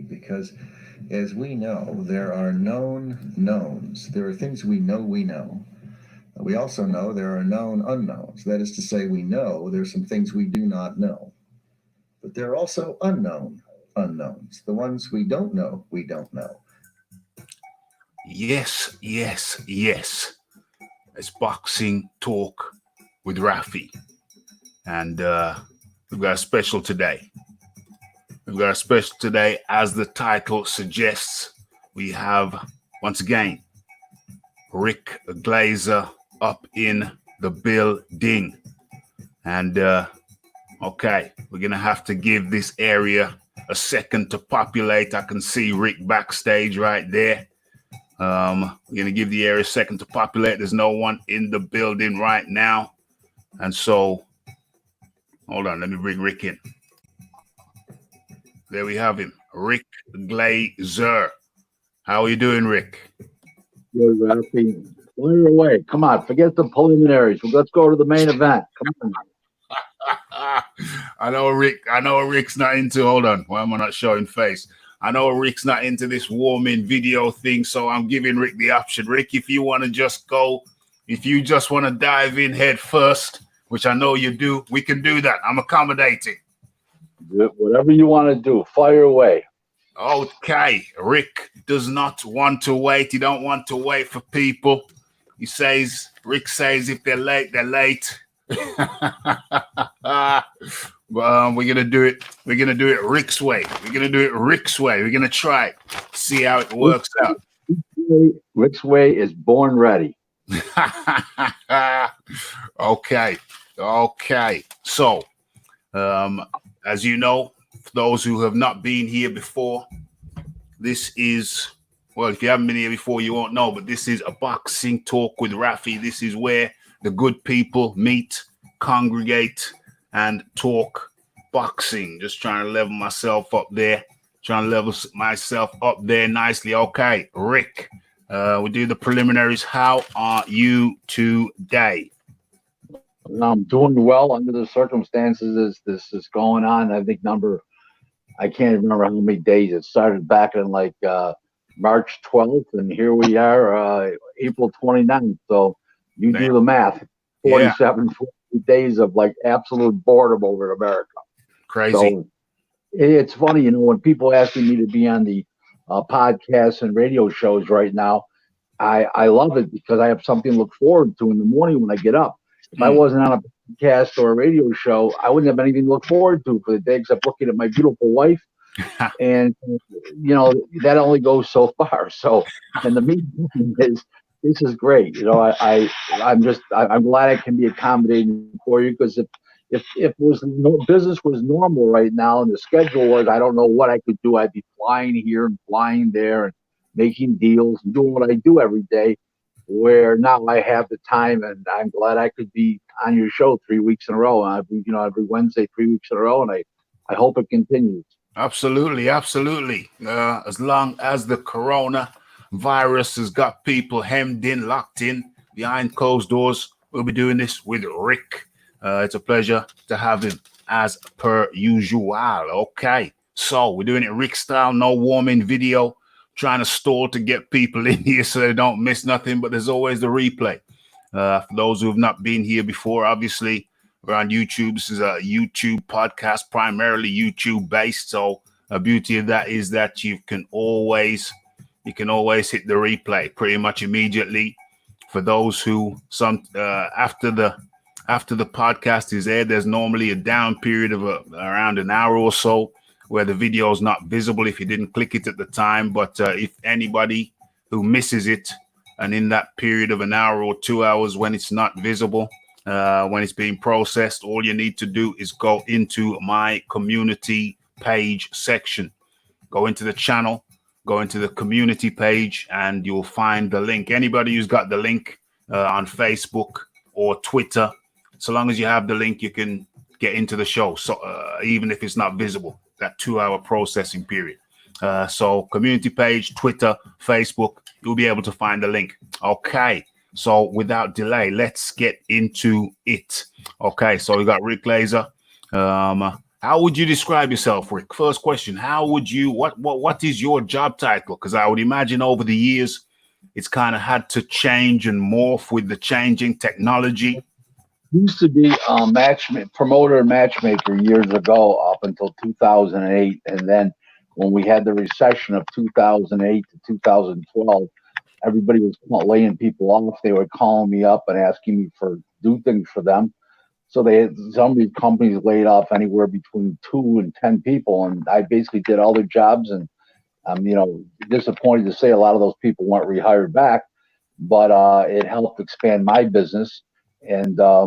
because as we know, there are known knowns. There are things we know we know. We also know there are known unknowns. That is to say, we know there's some things we do not know. But there are also unknown unknowns. The ones we don't know. Yes, yes, yes. It's boxing talk with Raphie. And we've got a special today. We've got a special today, as the title suggests. We have, once again, Rick Glaser up in the building. And, okay, we're going to have to give this area a second to populate. I can see Rick backstage right there. We're going to give the area a second to populate. There's no one in the building right now. And so, hold on, let me bring Rick in. There we have him, Rick Glaser. How are you doing, Rick? Good, Raphie. Fire away. Come on, forget the preliminaries. Let's go to the main event. Come on. I know Rick's not into, hold on, why am I not showing face? I know Rick's not into this warming video thing, so I'm giving Rick the option. Rick, if you want to just go, if you just want to dive in head first, which I know you do, we can do that. I'm accommodating. Whatever you want to do, fire away. Okay, Rick does not want to wait. He don't want to wait for people. Rick says if they're late, they're late. We're gonna do it. We're gonna do it Rick's way. We're gonna do it Rick's way. We're gonna try it. See how it works out. Rick's way is born ready. Okay. So, as you know, for those who have not been here before, this is, well, if you haven't been here before, you won't know, but this is a boxing talk with Raphie. This is where the good people meet, congregate, and talk boxing. Just trying to level myself up there. Nicely. Okay, Rick, we do the preliminaries. How are you today? I'm doing well under the circumstances as this is going on. I think I can't remember how many days. It started back in like March 12th, and here we are, April 29th. So you do the math. 47 days of like absolute boredom over in America. Crazy. So it's funny, when people asking me to be on the podcasts and radio shows right now, I love it because I have something to look forward to in the morning when I get up. If I wasn't on a podcast or a radio show, I wouldn't have anything to look forward to for the day except looking at my beautiful wife. And, that only goes so far. So, and the meeting is, this is great. I'm glad I can be accommodating for you, because if business was normal right now and the schedule was, I don't know what I could do. I'd be flying here and flying there and making deals and doing what I do every day, where now I have the time, and I'm glad I could be on your show 3 weeks in a row. Every Wednesday, 3 weeks in a row, and I hope it continues. Absolutely. As long as the corona virus has got people hemmed in, locked in behind closed doors, we'll be doing this with Rick. It's a pleasure to have him as per usual. Okay, so we're doing it Rick style, no warming video, trying to stall to get people in here so they don't miss nothing, but there's always the replay. For those who have not been here before, obviously we're on YouTube. This is a YouTube podcast, primarily YouTube based. So the beauty of that is that you can always hit the replay pretty much immediately. For those who after the podcast is aired, there's normally a down period of around an hour or so where the video is not visible if you didn't click it at the time. But if anybody who misses it, and in that period of an hour or 2 hours when it's not visible, when it's being processed, all you need to do is go into my community page section. Go into the channel, go into the community page, and you'll find the link. Anybody who's got the link on Facebook or Twitter, so long as you have the link, you can get into the show. So even if it's not visible, that 2 hour processing period. So community page, Twitter, Facebook, you'll be able to find the link. Okay. So without delay, let's get into it. Okay. So we got Rick Glaser. How How would you describe yourself, Rick? First question: how would you? What is your job title? Because I would imagine over the years, it's kind of had to change and morph with the changing technology. Used to be a promoter and matchmaker years ago up until 2008, and then when we had the recession of 2008 to 2012, everybody was laying people off. They were calling me up and asking me for do things for them. So some of these companies laid off anywhere between 2 and 10 people, and I basically did all their jobs. And I'm, disappointed to say a lot of those people weren't rehired back, but it helped expand my business. And I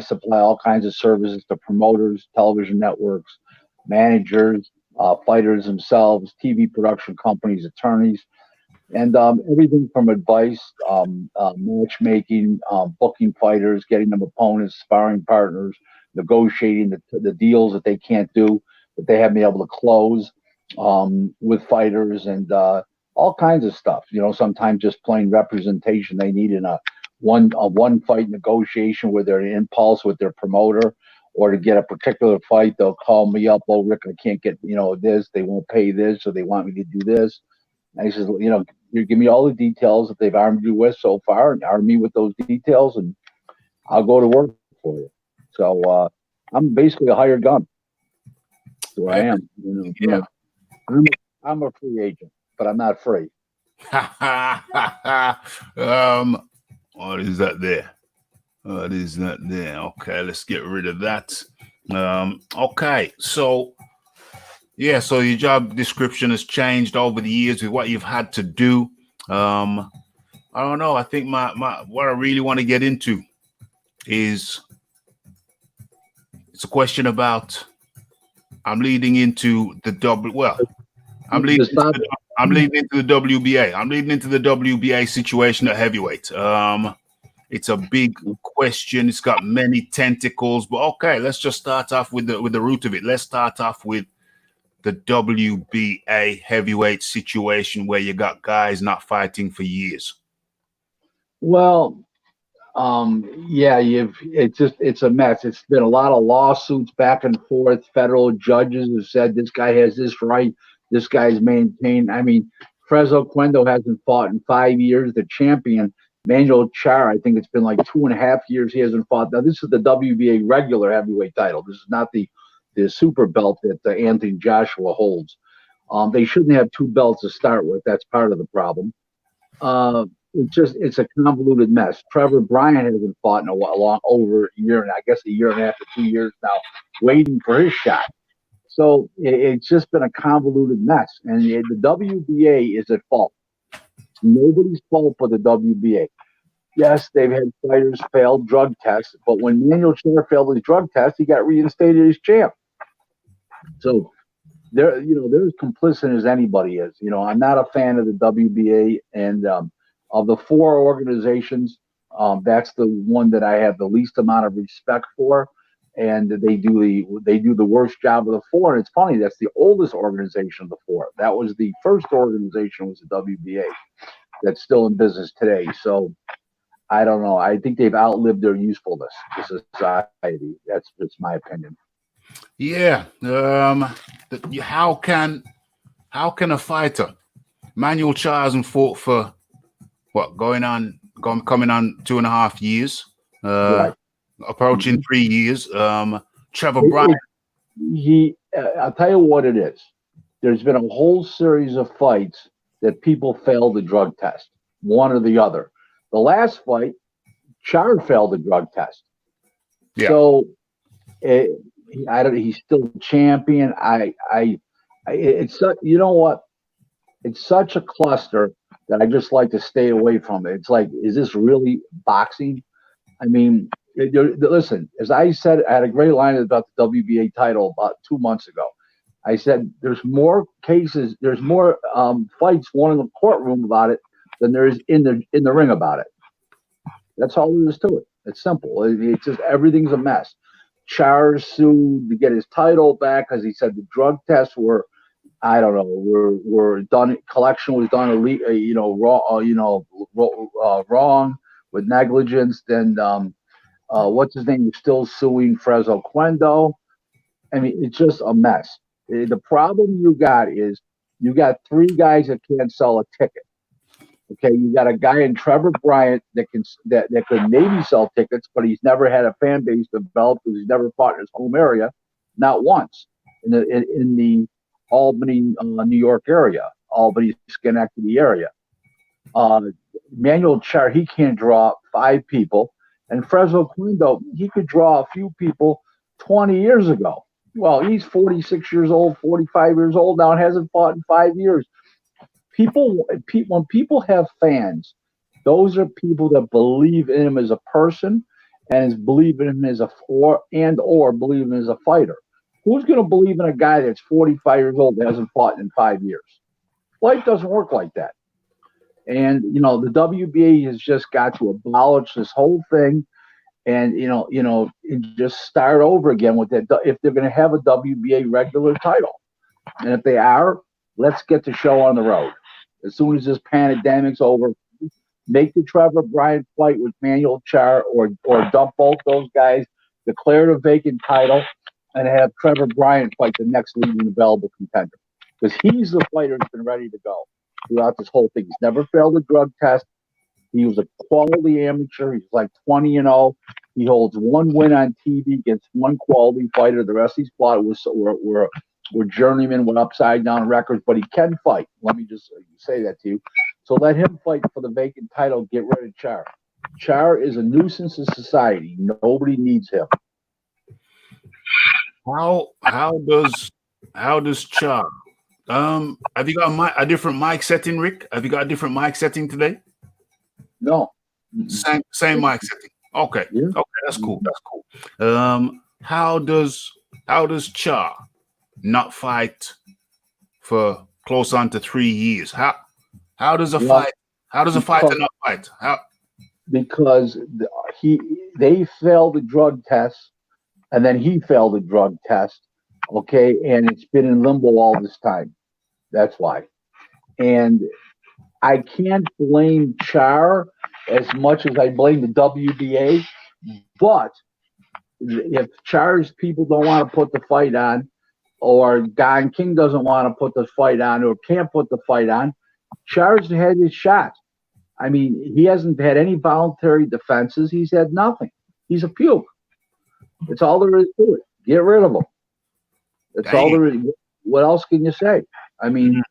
supply all kinds of services to promoters, television networks, managers, fighters themselves, TV production companies, attorneys, and everything from advice, matchmaking, booking fighters, getting them opponents, sparring partners, negotiating the deals that they can't do, that they have been able to close with fighters, and all kinds of stuff. Sometimes just plain representation they need in a one fight negotiation where they're an impulse with their promoter, or to get a particular fight, they'll call me up. Oh, Rick, I can't get this. They won't pay this, so they want me to do this. And he says, you give me all the details that they've armed you with so far, and arm me with those details, and I'll go to work for you. So I'm basically a hired gun. So I am. Yeah. I'm a free agent, but I'm not free. What is that there? What is that there? Okay, let's get rid of that. Okay, so so your job description has changed over the years with what you've had to do. I don't know. I think my what I really want to get into is it's a question about I'm leading into the I'm leading into the WBA. I'm leading into the WBA situation at heavyweight. It's a big question. It's got many tentacles, but okay, let's just start off with the root of it. Let's start off with the WBA heavyweight situation where you got guys not fighting for years. Well, it's a mess. It's been a lot of lawsuits back and forth. Federal judges have said this guy has this right, this guy's maintained. I mean, Frezo Cuendo hasn't fought in 5 years. The champion, Manuel Char, I think it's been like 2.5 years he hasn't fought. Now, this is the WBA regular heavyweight title. This is not the super belt that Anthony Joshua holds. They shouldn't have 2 belts to start with. That's part of the problem. It's a convoluted mess. Trevor Bryant hasn't fought in over a year, and I guess a year and a half to 2 years now, waiting for his shot. So it's just been a convoluted mess, and the WBA is at fault. Nobody's fault but the WBA. Yes, they've had fighters fail drug tests, but when Manuel Char failed his drug test, he got reinstated as champ. So they're as complicit as anybody is. I'm not a fan of the WBA, and of the 4 organizations, that's the one that I have the least amount of respect for, and they do the worst job of the 4. And it's funny, that's the oldest organization of the 4. That was the first organization, was the WBA, that's still in business today. So I don't know. I think they've outlived their usefulness to society. That's just my opinion. Yeah. How can a fighter, Manuel Char hasn't fought for coming on 2.5 years, Right. approaching 3 years. Trevor Bryant. I'll tell you what it is. There's been a whole series of fights that people failed the drug test, one or the other. The last fight, Char failed the drug test. Yeah. So he's still champion. It's you know what? It's such a cluster that I just like to stay away from it. It's like, is this really boxing? I mean, listen, as I said, I had a great line about the WBA title about 2 months ago. I said, there's more cases, there's more fights won in the courtroom about it than there is in the ring about it. That's all there is to it. It's simple. It's just, everything's a mess. Char sued to get his title back because he said the drug tests were, I don't know, were done. Collection was done, wrong with negligence. Then what's his name is still suing Frezo Cuendo. I mean, it's just a mess. The problem you got is you got three guys that can't sell a ticket. Okay, you got a guy in Trevor Bryant that could maybe sell tickets, but he's never had a fan base developed because he's never fought in his home area, not once in the Albany, New York area, Albany, Schenectady area. Manuel Char, he can't draw 5 people, and Fresno Quindo, he could draw a few people 20 years ago. Well, he's 46 years old, 45 years old now, and hasn't fought in 5 years. When people have fans, those are people that believe in him as a person and believe in him as or believe in him as a fighter. Who's going to believe in a guy that's 45 years old that hasn't fought in 5 years? Life doesn't work like that. And the WBA has just got to abolish this whole thing, and and just start over again with that. If they're going to have a WBA regular title, and if they are, let's get the show on the road. As soon as this pandemic's over, make the Trevor Bryant fight with Manuel Char, or dump both those guys, declare a vacant title, and have Trevor Bryant fight the next leading available contender. Because he's the fighter that's been ready to go throughout this whole thing. He's never failed a drug test. He was a quality amateur. He's like 20-0. He holds 1 win on TV against 1 quality fighter. The rest of his fought were journeymen with upside down records, but he can fight. Let me just say that to you. So let him fight for the vacant title. Get rid of Char. Char is a nuisance to society. Nobody needs him. How does Char? Have you got a different mic setting, Rick? Have you got a different mic setting today? No. Same mic setting. Okay. Yeah. Okay, that's cool. That's cool. How does Char not fight for close on to 3 years? How does a fighter not fight? How? Because they failed the drug test, and then he failed the drug test. Okay, and it's been in limbo all this time. That's why. And I can't blame Char as much as I blame the WBA. But if Char's people don't want to put the fight on, or Don King doesn't want to put the fight on, or can't put the fight on, Char's had his shot. I mean, he hasn't had any voluntary defenses. He's had nothing. He's a puke. That's all there is to it. Get rid of him. That's all there is. What else can you say? I mean,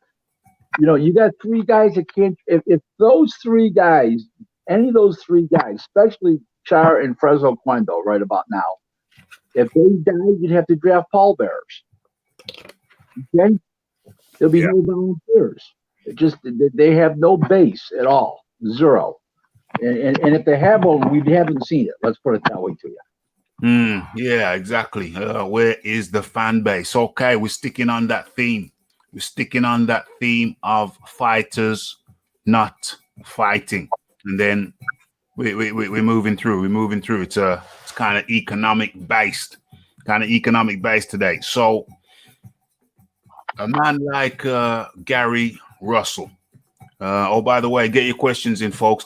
you got 3 guys that can't. If those 3 guys, any of those 3 guys, especially Char and Fresno Quindo, right about now, if they died, you'd have to draft pallbearers. Okay, there'll be no volunteers. They have no base at all, 0. And if they have one, we haven't seen it. Let's put it that way to you. Yeah, exactly. Where is the fan base? Okay, we're sticking on that theme. We're sticking on that theme of fighters not fighting, and then we're moving through. We're moving through. It's kind of economic based today. So a man like Gary Russell. Oh, by the way, get your questions in, folks.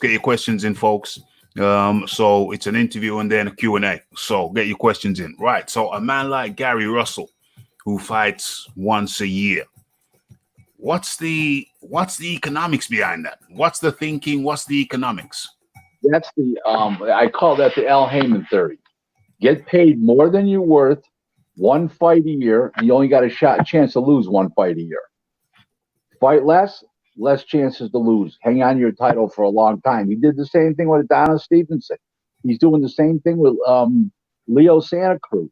So it's an interview and then a Q&A. So get your questions in. Right. So a man like Gary Russell, who fights once a year, what's the economics behind that? What's the thinking? What's the economics? That's I call that the Al Heyman theory. Get paid more than you're worth, 1 fight a year. And you only got a chance to lose 1 fight a year. Fight less chances to lose. Hang on to your title for a long time. He did the same thing with Adonis Stevenson. He's doing the same thing with Leo Santa Cruz.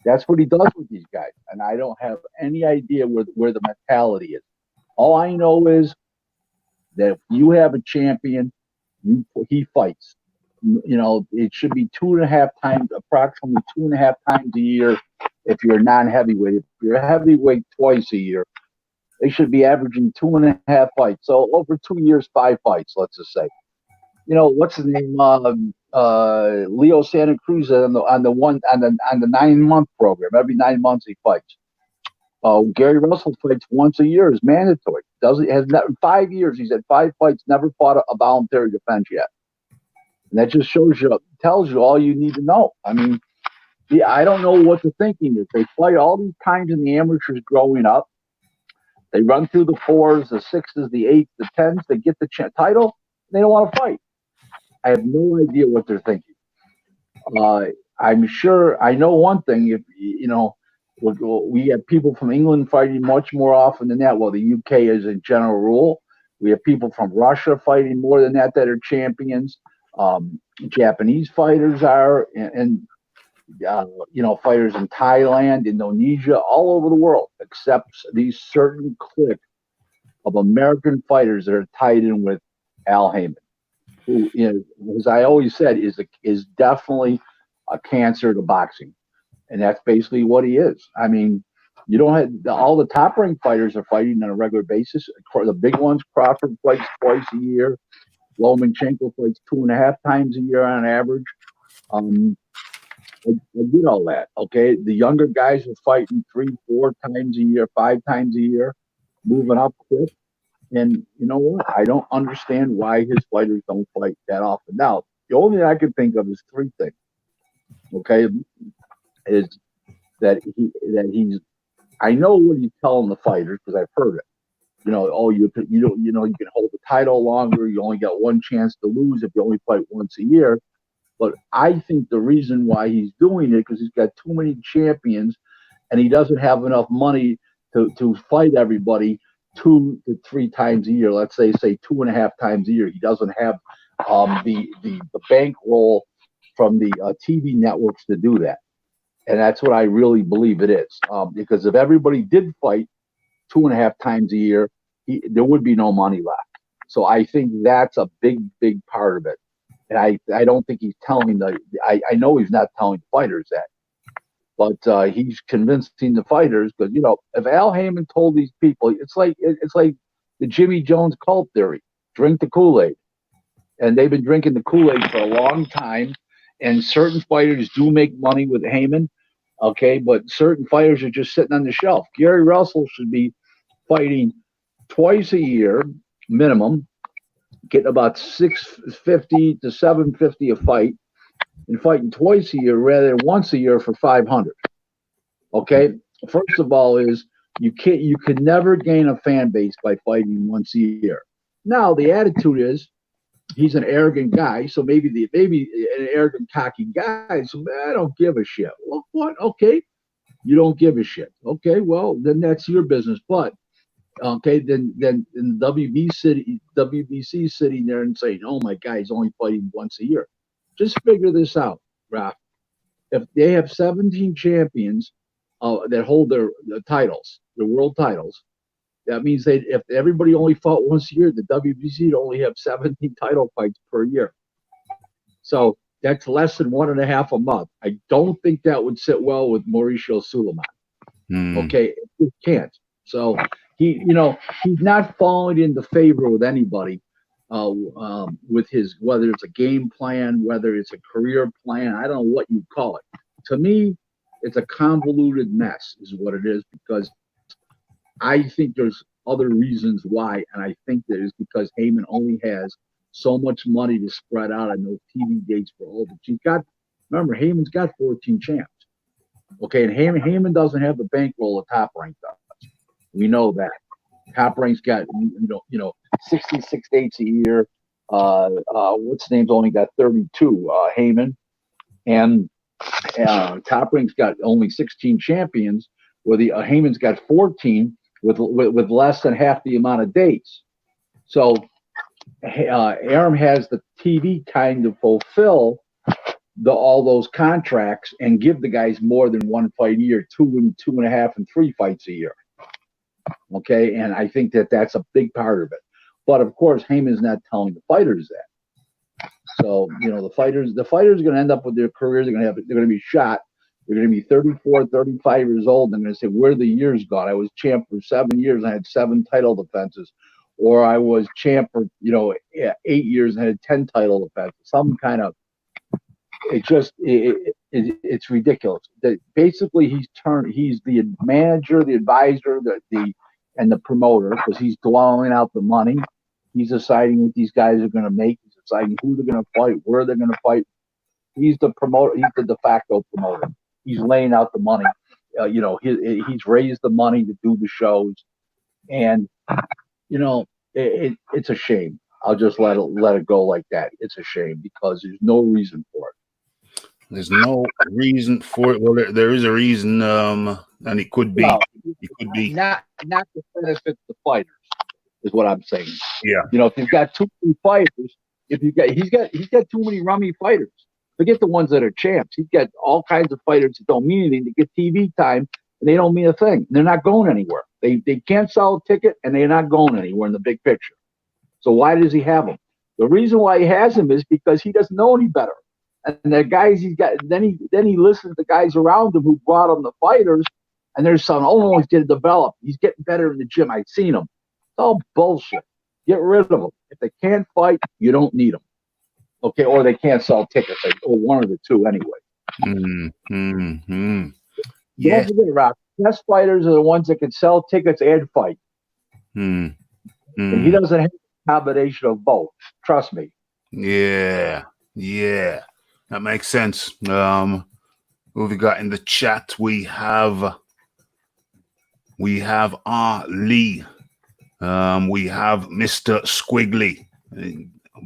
That's what he does with these guys. And I don't have any idea where the mentality is. All I know is that if you have a champion, he fights. It should be 2.5 times, approximately 2.5 times a year if you're a non-heavyweight. If you're a heavyweight, twice a year. They should be averaging 2.5 fights. So over 2 years, 5 fights, let's just say. What's his name? Leo Santa Cruz on the 9-month program. Every 9 months he fights. Gary Russell fights once a year is mandatory. In 5 years he's had 5 fights, never fought a voluntary defense yet. And that just tells you all you need to know. I mean, I don't know what the thinking is. They fight all these times in the amateurs growing up. They run through the 4s, the 6s, the 8s, the 10s. They get the title. They don't want to fight. I have no idea what they're thinking. I'm sure I know one thing. If you know, we have people from England fighting much more often than that. Well, the UK is a general rule. We have people from Russia fighting more than that are champions. Japanese fighters are, and fighters in Thailand, Indonesia, all over the world, except these certain clique of American fighters that are tied in with Al Heyman, who, as I always said, is definitely a cancer to boxing, and that's basically what he is. I mean, you don't have all the top ranked fighters are fighting on a regular basis. The big ones, Crawford fights twice a year. Lomachenko fights 2.5 times a year on average. I get all that. Okay, the younger guys are fighting 3, 4 times a year, 5 times a year, moving up quick. And you know what? I don't understand why his fighters don't fight that often. Now, the only thing I can think of is 3 things. Okay, is that he's. I know what he's telling the fighters because I've heard it. You can hold the title longer. You only got one chance to lose if you only fight once a year. But I think the reason why he's doing it because he's got too many champions, and he doesn't have enough money to fight everybody 2 to 3 times a year. Let's say 2.5 times a year. He doesn't have the bankroll from the TV networks to do that, and that's what I really believe it is. Because if everybody did fight 2.5 times a year, there would be no money left. So I think that's a big part of it. And I don't think he's telling I know he's not telling the fighters that, but he's convincing the fighters because if Al Heyman told these people, it's like the Jimmy Jones cult theory: drink the Kool-Aid, and they've been drinking the Kool-Aid for a long time. And certain fighters do make money with Heyman, okay, but certain fighters are just sitting on the shelf. Gary Russell should be fighting twice a year minimum, getting about $650 to $750 a fight, and fighting twice a year rather than once a year for $500. Okay, first of all, you can never gain a fan base by fighting once a year. Now the attitude is he's an arrogant guy, so maybe an arrogant, cocky guy. So I don't give a shit. Well, what? Okay, you don't give a shit. Okay, well then that's your business. But okay, then the WBC sitting there and saying, "Oh my God, he's only fighting once a year." Just figure this out, Raph. If they have 17 champions that hold their titles, their world titles, that means if everybody only fought once a year, the WBC would only have 17 title fights per year. So that's less than 1.5 a month. I don't think that would sit well with Mauricio Suleiman. Okay, it can't. So he's not falling into favor with anybody with his, whether it's a game plan, whether it's a career plan. I don't know what you call it. To me, it's a convoluted mess is what it is, because I think there's other reasons why, and I think that is because Heyman only has so much money to spread out on those TV dates for all the. Remember, Heyman's got 14 champs. Okay, and Heyman doesn't have the bankroll a Top Rank does. We know that. Top Rank's got 66 dates a year. What's his name's only got 32. Heyman, and Top Rank's got only 16 champions. Where the Heyman's got 14 with less than half the amount of dates. So Arum has the TV time to fulfill all those contracts and give the guys more than one fight a year, 2 and 2.5 and 3 fights a year. Okay, and I think that's a big part of it. But of course, Heyman's not telling the fighters that. So the fighters are going to end up with their careers. They're going to be shot. They're going to be 34, 35 years old. And they're going to say, where the years gone? I was champ for 7 years and I had 7 title defenses. Or I was champ for 8 years and had 10 title defenses. Some kind of, it's ridiculous. That basically he's the manager, the advisor, and the promoter, because he's dwelling out the money. He's deciding what these guys are going to make. He's deciding who they're going to fight, where they're going to fight. He's the promoter. He's the de facto promoter. he's laying out the money. He's raised the money to do the shows, and it's a shame. I'll just let it go like that. It's a shame because there's no reason for it. There's no reason for it. Well, there is a reason, and it could be. Well, it could be not to benefit the fighters, is what I'm saying. Yeah. If you've got too many fighters, he's got too many rummy fighters. Forget the ones that are champs. He's got all kinds of fighters that don't mean anything to get TV time, and they don't mean a thing. They're not going anywhere. They can't sell a ticket, and they're not going anywhere in the big picture. So why does he have them? The reason why he has them is because he doesn't know any better. And the guys he's got, then he listens to guys around him who brought him the fighters, and they're saying, "Oh no, he's getting developed. He's getting better in the gym. I've seen him." It's all bullshit. Get rid of them. If they can't fight, you don't need them. Okay, or they can't sell tickets, or one of the two anyway. Yeah. Don't forget, Rock. Best fighters are the ones that can sell tickets and fight. And he doesn't have a combination of both. Trust me. Yeah, that makes sense. What have we got in the chat? We have R. Lee. We have Mr. Squiggly.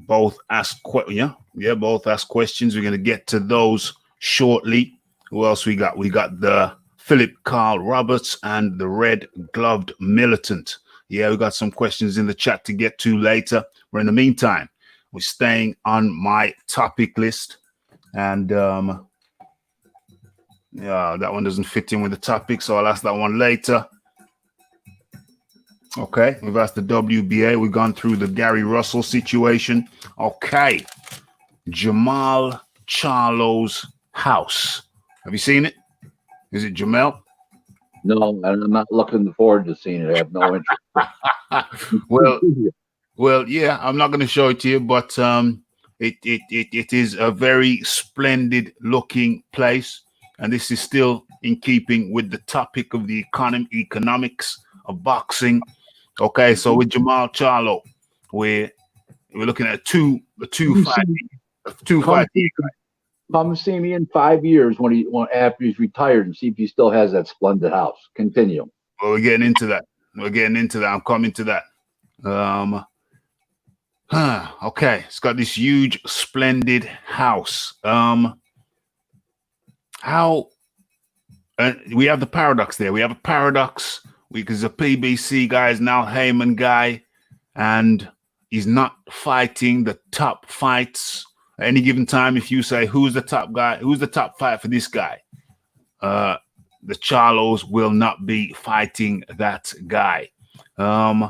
Both ask both ask questions. We're gonna get to those shortly. Who else we got? We got the Philip Carl Roberts and the Red Gloved Militant. Yeah, we got some questions in the chat to get to later. But in the meantime, we're staying on my topic list, and that one doesn't fit in with the topic, so I'll ask that one later. Okay, we've asked the WBA. We've gone through the Gary Russell situation. Okay, Jamal Charlo's house. Have you seen it? Is it Jamel? No, I'm not looking forward to seeing it. I have no interest. Well, yeah, I'm not going to show it to you, but it is a very splendid looking place, and this is still in keeping with the topic of the economics of boxing. Okay, so with Jamal Charlo, we're looking at a two fight. Come see me in 5 years after he's retired and see if he still has that splendid house. Continue. Well, we're getting into that. I'm coming to that. Okay, it's got this huge, splendid house. We have the paradox there. We have a paradox because the PBC guy is now Heyman guy, and he's not fighting the top fights at any given time. If you say who's the top guy, who's the top fight for this guy, the Charlos will not be fighting that guy. How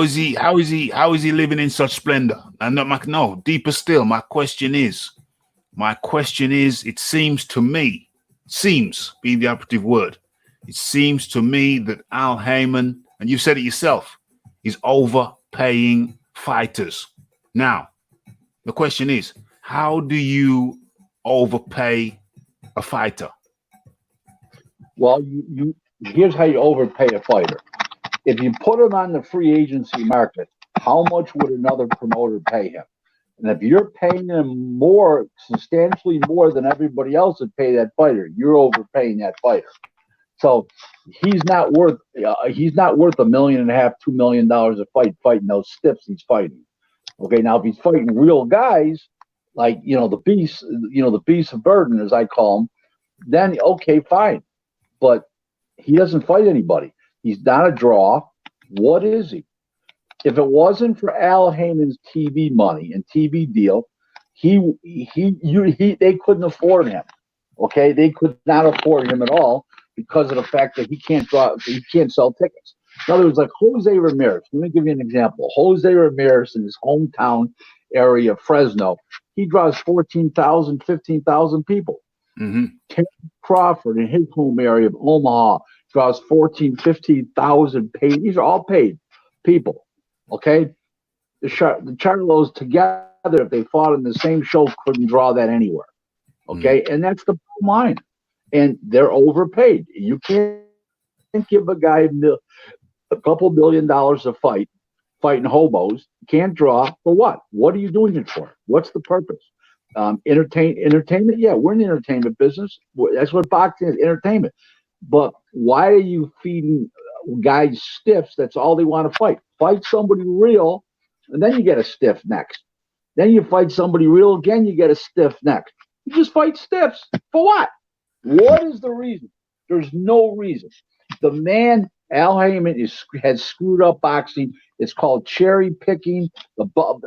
is he living in such splendor? And no, deeper still, my question is, it seems to me, being the operative word, it seems to me that Al Heyman, and you said it yourself, is overpaying fighters. Now, the question is, how do you overpay a fighter? Well, here's how you overpay a fighter. If you put him on the free agency market, how much would another promoter pay him? And if you're paying him substantially more than everybody else would pay that fighter, you're overpaying that fighter. So he's not worth $1.5 million, $2 million a fight fighting those stiffs he's fighting. Okay, now if he's fighting real guys like the beast of burden, as I call him, then okay, fine. But he doesn't fight anybody. He's not a draw. What is he? If it wasn't for Al Heyman's TV money and TV deal, they couldn't afford him. Okay, they could not afford him at all because of the fact that he can't sell tickets. In other words, like Jose Ramirez. Let me give you an example. Jose Ramirez in his hometown area of Fresno, he draws 14,000, 15,000 people. Mm-hmm. Terry Crawford in his home area of Omaha draws 14,000, 15,000 paid. These are all paid people. Okay, the Charlos together, if they fought in the same show, couldn't draw that anywhere. Okay, and that's the bottom line. And they're overpaid. You can't give a guy a couple $1 billion a fight, fighting hobos. Can't draw for what? What are you doing it for? What's the purpose? Entertainment. Yeah, we're in the entertainment business. That's what boxing is, entertainment. But why are you feeding guys stiffs? That's all they want to fight. Fight somebody real, and then you get a stiff next. Then you fight somebody real again, you get a stiff next. You just fight stiffs for what? What is the reason? There's no reason. The man Al Heyman has screwed up boxing. It's called cherry picking. The bum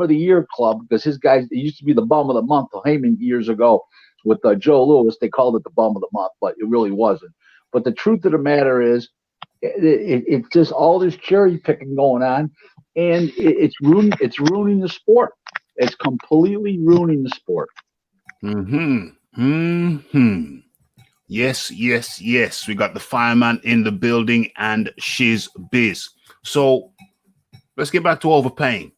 of the year club, because his guys, it used to be the bum of the month. Heyman years ago with Joe Louis, they called it the bum of the month, but it really wasn't. But the truth of the matter is, it's just all this cherry picking going on, and it's ruining the sport. It's completely ruining the sport. Yes, yes, yes. We got the fireman in the building and Shiz Biz. So let's get back to overpaying.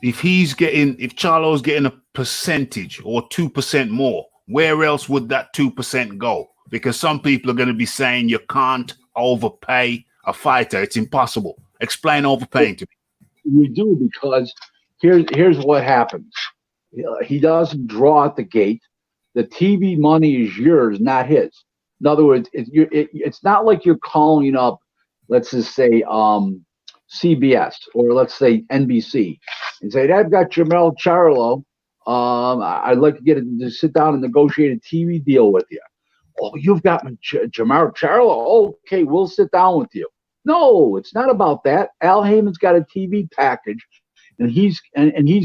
If Charlo's getting a percentage or 2% more, where else would that 2% go? Because some people are going to be saying you can't overpay a fighter. It's impossible. Explain overpaying to me. We do, because here's what happens. He doesn't draw at the gate. The TV money is yours, not his. In other words, it's not like you're calling up, let's just say, CBS, or let's say NBC, and say, I've got Jamel Charlo. I'd like to sit down and negotiate a TV deal with you. Oh, you've got Jamel Charlo. Okay, we'll sit down with you. No, it's not about that. Al Heyman's got a TV package, and he's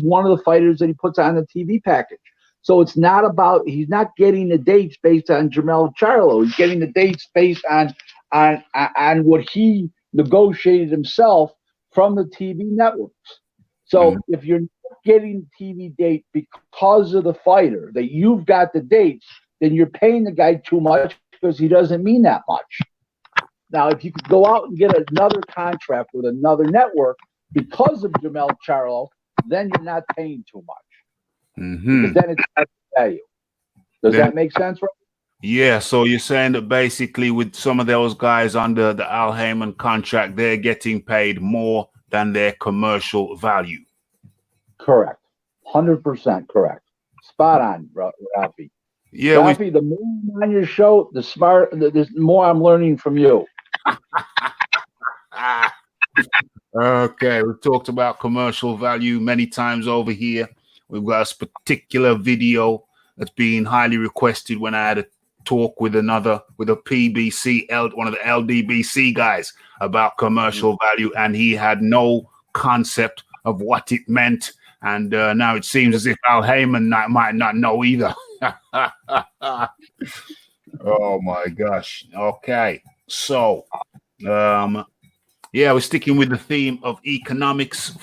one of the fighters that he puts on the TV package. So it's not about, he's not getting the dates based on Jamel Charlo. He's getting the dates based on what he negotiated himself from the TV networks. So if you're not getting the TV date because of the fighter, that you've got the dates, then you're paying the guy too much, because he doesn't mean that much. Now, if you could go out and get another contract with another network because of Jamel Charlo, then you're not paying too much. Because then it's not value. Does that make sense, right? Yeah, so you're saying that basically with some of those guys under the Al Heyman contract, they're getting paid more than their commercial value. Correct. 100% correct. Spot on, Raphie. Yeah, Raphie, the more I'm on your show, the more I'm learning from you. Okay, we've talked about commercial value many times over here. We've got a particular video that's being highly requested when I had a talk with a PBC, one of the LDBC guys about commercial value, and he had no concept of what it meant. And now it seems as if Al Heyman might not know either. Oh my gosh. Okay. So, we're sticking with the theme of economics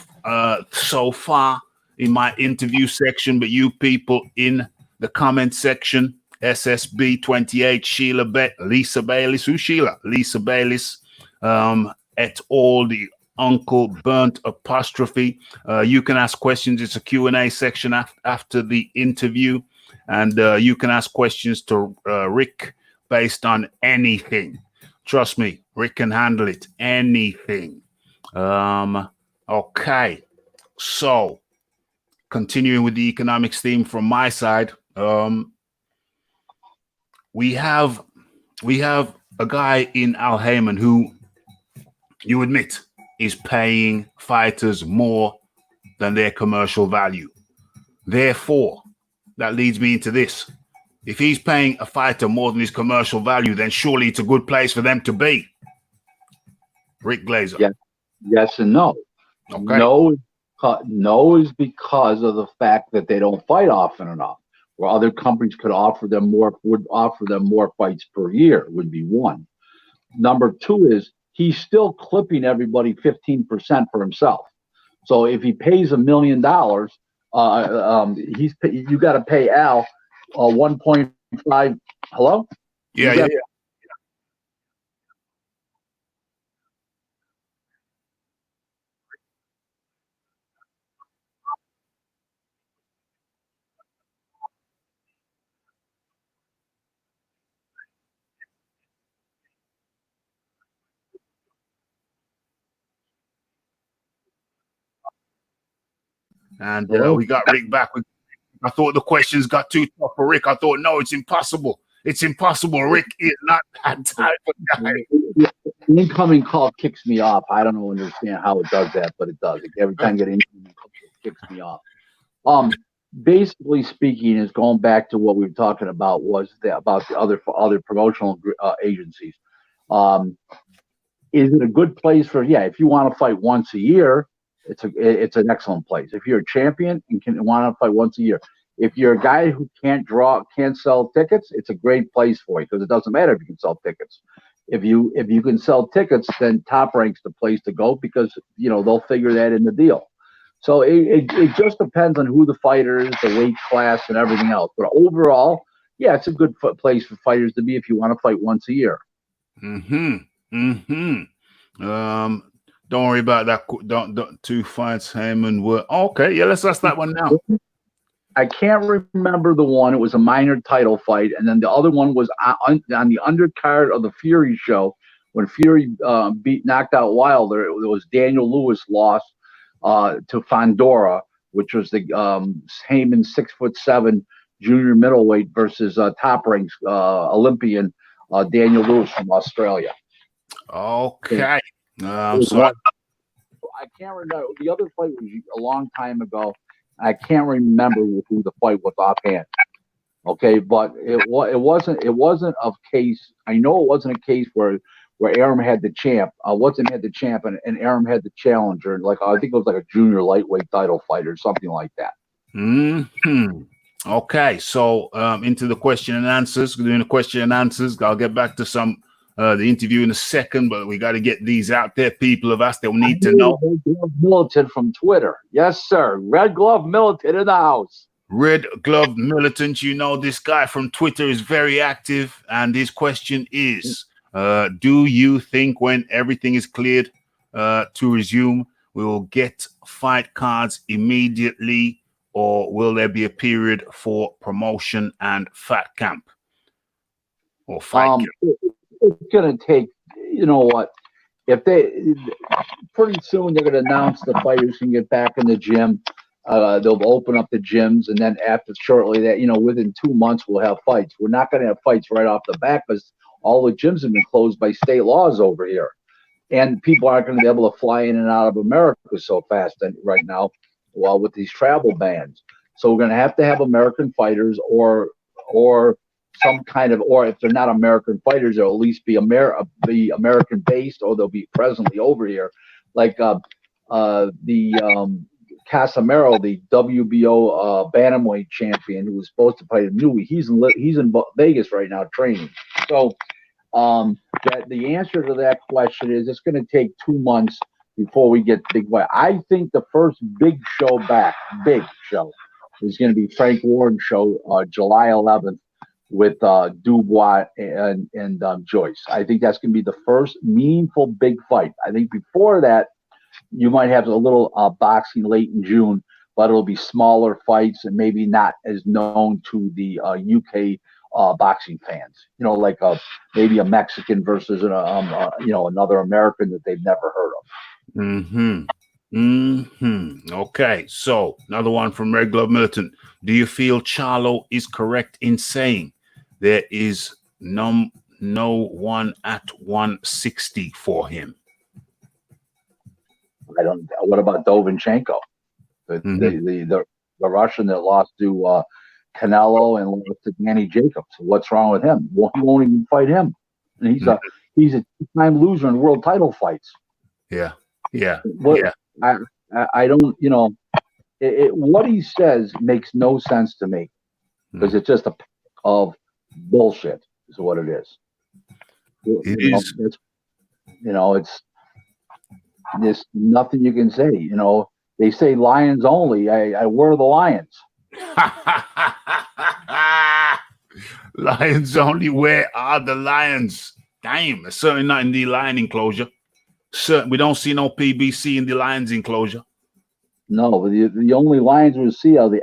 so far in my interview section, but you people in the comment section, SSB28, Lisa Bayliss, who's Sheila? Lisa Bayliss, et al., the Uncle Burnt apostrophe. You can ask questions. It's a Q&A section after the interview, and you can ask questions to Rick based on anything. Trust me, Rick can handle it. Anything. Okay. So, continuing with the economics theme from my side, we have a guy in Al Heyman who, you admit, is paying fighters more than their commercial value. Therefore, that leads me into this. If he's paying a fighter more than his commercial value, then surely it's a good place for them to be. Rick Glaser. Yes and no. Okay. No is because of the fact that they don't fight often enough. Where other companies would offer them more fights per year, would be one. Number two is he's still clipping everybody 15% for himself. So if he pays $1 million, you got to pay Al 1.5. Hello? Yeah. And Hello? we got Rick back. I thought the questions got too tough for Rick. I thought, no, it's impossible. It's impossible. Rick is not that type of guy. The incoming call kicks me off. I don't understand how it does that, but it does. Every time I get an incoming call, it kicks me off. Basically speaking, is going back to what we were talking about about the other promotional agencies. Is it a good place for? Yeah, if you want to fight once a year, it's an excellent place. If you're a champion and want to fight once a year, if you're a guy who can't sell tickets, it's a great place for you because it doesn't matter if you can sell tickets. If you can sell tickets, then Top Rank's the place to go because they'll figure that in the deal. So it just depends on who the fighter is, the weight class, and everything else. But overall, yeah, it's a good place for fighters to be if you want to fight once a year. Don't worry about that. Don't 2 fights. Heyman were okay. Yeah, let's ask that one now. I can't remember the one. It was a minor title fight, and then the other one was on the undercard of the Fury show when Fury knocked out Wilder. It was Daniel Lewis lost to Fandora, which was the Heyman 6'7" junior middleweight versus Top Rank's Olympian Daniel Lewis from Australia. Okay. So I can't remember. The other fight was a long time ago. I can't remember who the fight was offhand. Okay, but it wasn't a case. I know it wasn't a case where Arum had the champ. Watson had the champ and Arum had the challenger. Like I think it was like a junior lightweight title fight or something like that. Okay, so into the question and answers. We're doing the question and answers. I'll get back to the interview in a second, but we got to get these out there. People have asked, they'll need to know. Red Glove Militant from Twitter. Yes, sir. Red Glove Militant in the house. Red Glove Militant, this guy from Twitter is very active, and his question is, do you think when everything is cleared to resume, we will get fight cards immediately, or will there be a period for promotion and fat camp? Or fight camp? It's going to take, if pretty soon they're going to announce the fighters can get back in the gym. They'll open up the gyms, and then after shortly that, within 2 months we'll have fights. We're not going to have fights right off the bat because all the gyms have been closed by state laws over here, and people aren't going to be able to fly in and out of America so fast right now, with these travel bans. So we're going to have American fighters or some kind of, or if they're not American fighters, they'll at least be American based, or they'll be presently over here, like the Casamero, the WBO bantamweight champion, who was supposed to fight Newey. He's in Vegas right now training. So that the answer to that question is it's going to take 2 months before we get big fight. I think the first big show is going to be Frank Warren's show, July 11th. With Dubois and Joyce. I think that's going to be the first meaningful big fight. I think before that, you might have a little boxing late in June, but it'll be smaller fights and maybe not as known to the UK boxing fans. Like maybe a Mexican versus another American that they've never heard of. Okay, so another one from Red Glove Militant. Do you feel Charlo is correct in saying there is no one at 160 for him? I don't. What about Dovinchenko, the Russian that lost to Canelo and lost to Danny Jacobs? What's wrong with him? Well, he won't even fight him, and he's a 2-time loser in world title fights. Yeah. I don't. What he says makes no sense to me because it's just a pack of bullshit. Is what it is. It is. There's nothing you can say. They say lions only. I wear the lions. Lions only. Where are the lions? Damn, it's certainly not in the lion enclosure. We don't see no PBC in the lions enclosure. No, the only lions we see are the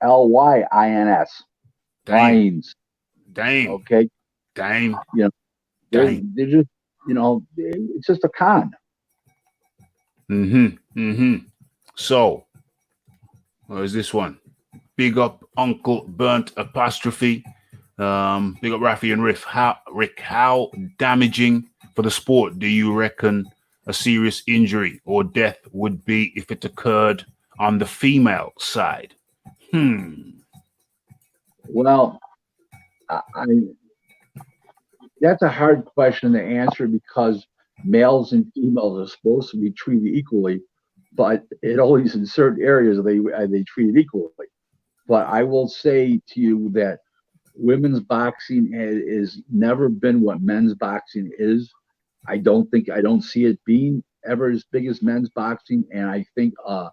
LYINS. Lions. Damn. Okay. Damn. They're just, it's just a con. So, Or is this one? Big up Uncle Burnt Apostrophe. Big up Raphie and Rick, how damaging for the sport do you reckon a serious injury or death would be if it occurred on the female side? Well, that's a hard question to answer because males and females are supposed to be treated equally, but it always in certain areas they treated equally. But I will say to you that women's boxing has never been what men's boxing is. I don't see it being ever as big as men's boxing, and I think a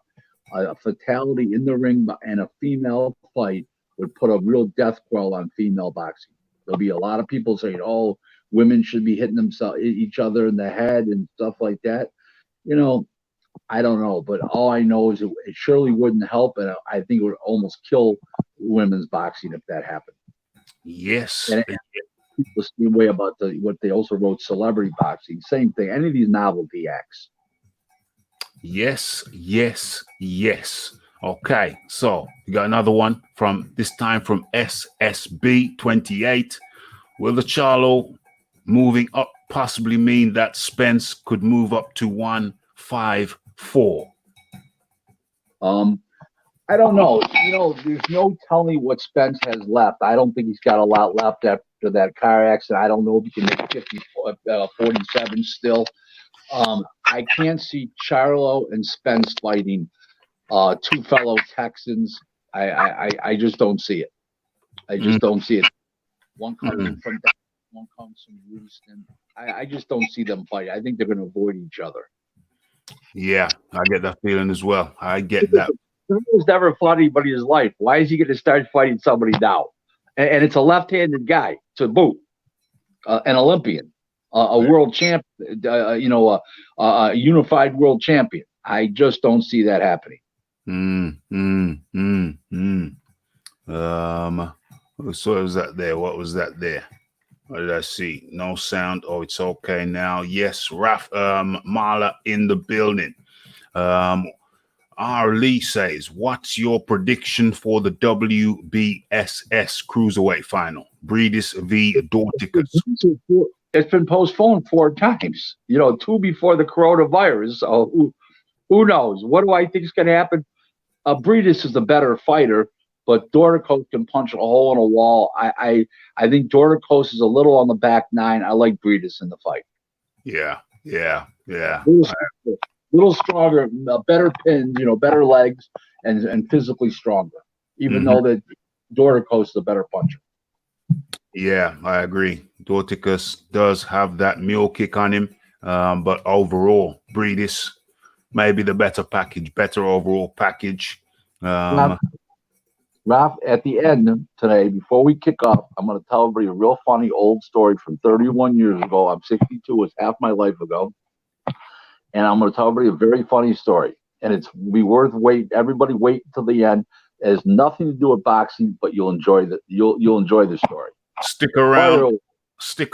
fatality in the ring and a female fight would put a real death knell on female boxing. There'll be a lot of people saying, "Oh, women should be hitting each other in the head and stuff like that." I don't know, but all I know is it surely wouldn't help, and I think it would almost kill women's boxing if that happened. Yes. And people the same way about what they also wrote celebrity boxing. Same thing. Any of these novelty acts. Yes. Okay, so we got another one from SSB28. Will the Charlo moving up possibly mean that Spence could move up to 154? I don't know. There's no telling what Spence has left. I don't think he's got a lot left after that car accident. I don't know if he can make 47 still. I can't see Charlo and Spence fighting two fellow Texans. I just don't see it. I just don't see it. One comes from Dallas, one comes from Houston. I just don't see them fight. I think they're going to avoid each other. Yeah, I get that feeling as well. I get that. He's never fought anybody in his life. Why is he going to start fighting somebody now? And it's a left-handed guy to boot, an Olympian, a world champion, a unified world champion. I just don't see that happening. So what was that there? What was that there? What did I see? No sound. Oh, it's okay now. Yes, Marla in the building. R. Lee says, what's your prediction for the WBSS Cruiserweight final? Breedis v. Dorticus. It's been postponed 4 times, 2 before the coronavirus. So who knows? What do I think is going to happen? Breedis is the better fighter, but Dorticus can punch a hole in a wall. I think Dorticus is a little on the back 9. I like Breedis in the fight. Yeah. Little stronger, better pins, better legs, and physically stronger. Even though that Dorticus is the better puncher. Yeah, I agree. Dorticus does have that mule kick on him, but overall, Breedis maybe the better overall package. Raph, at the end today, before we kick off, I'm going to tell everybody a real funny old story from 31 years ago. I'm 62. It's half my life ago. And I'm going to tell everybody a very funny story. And it's be worth wait. Everybody wait until the end. It has nothing to do with boxing, but you'll enjoy the story. Stick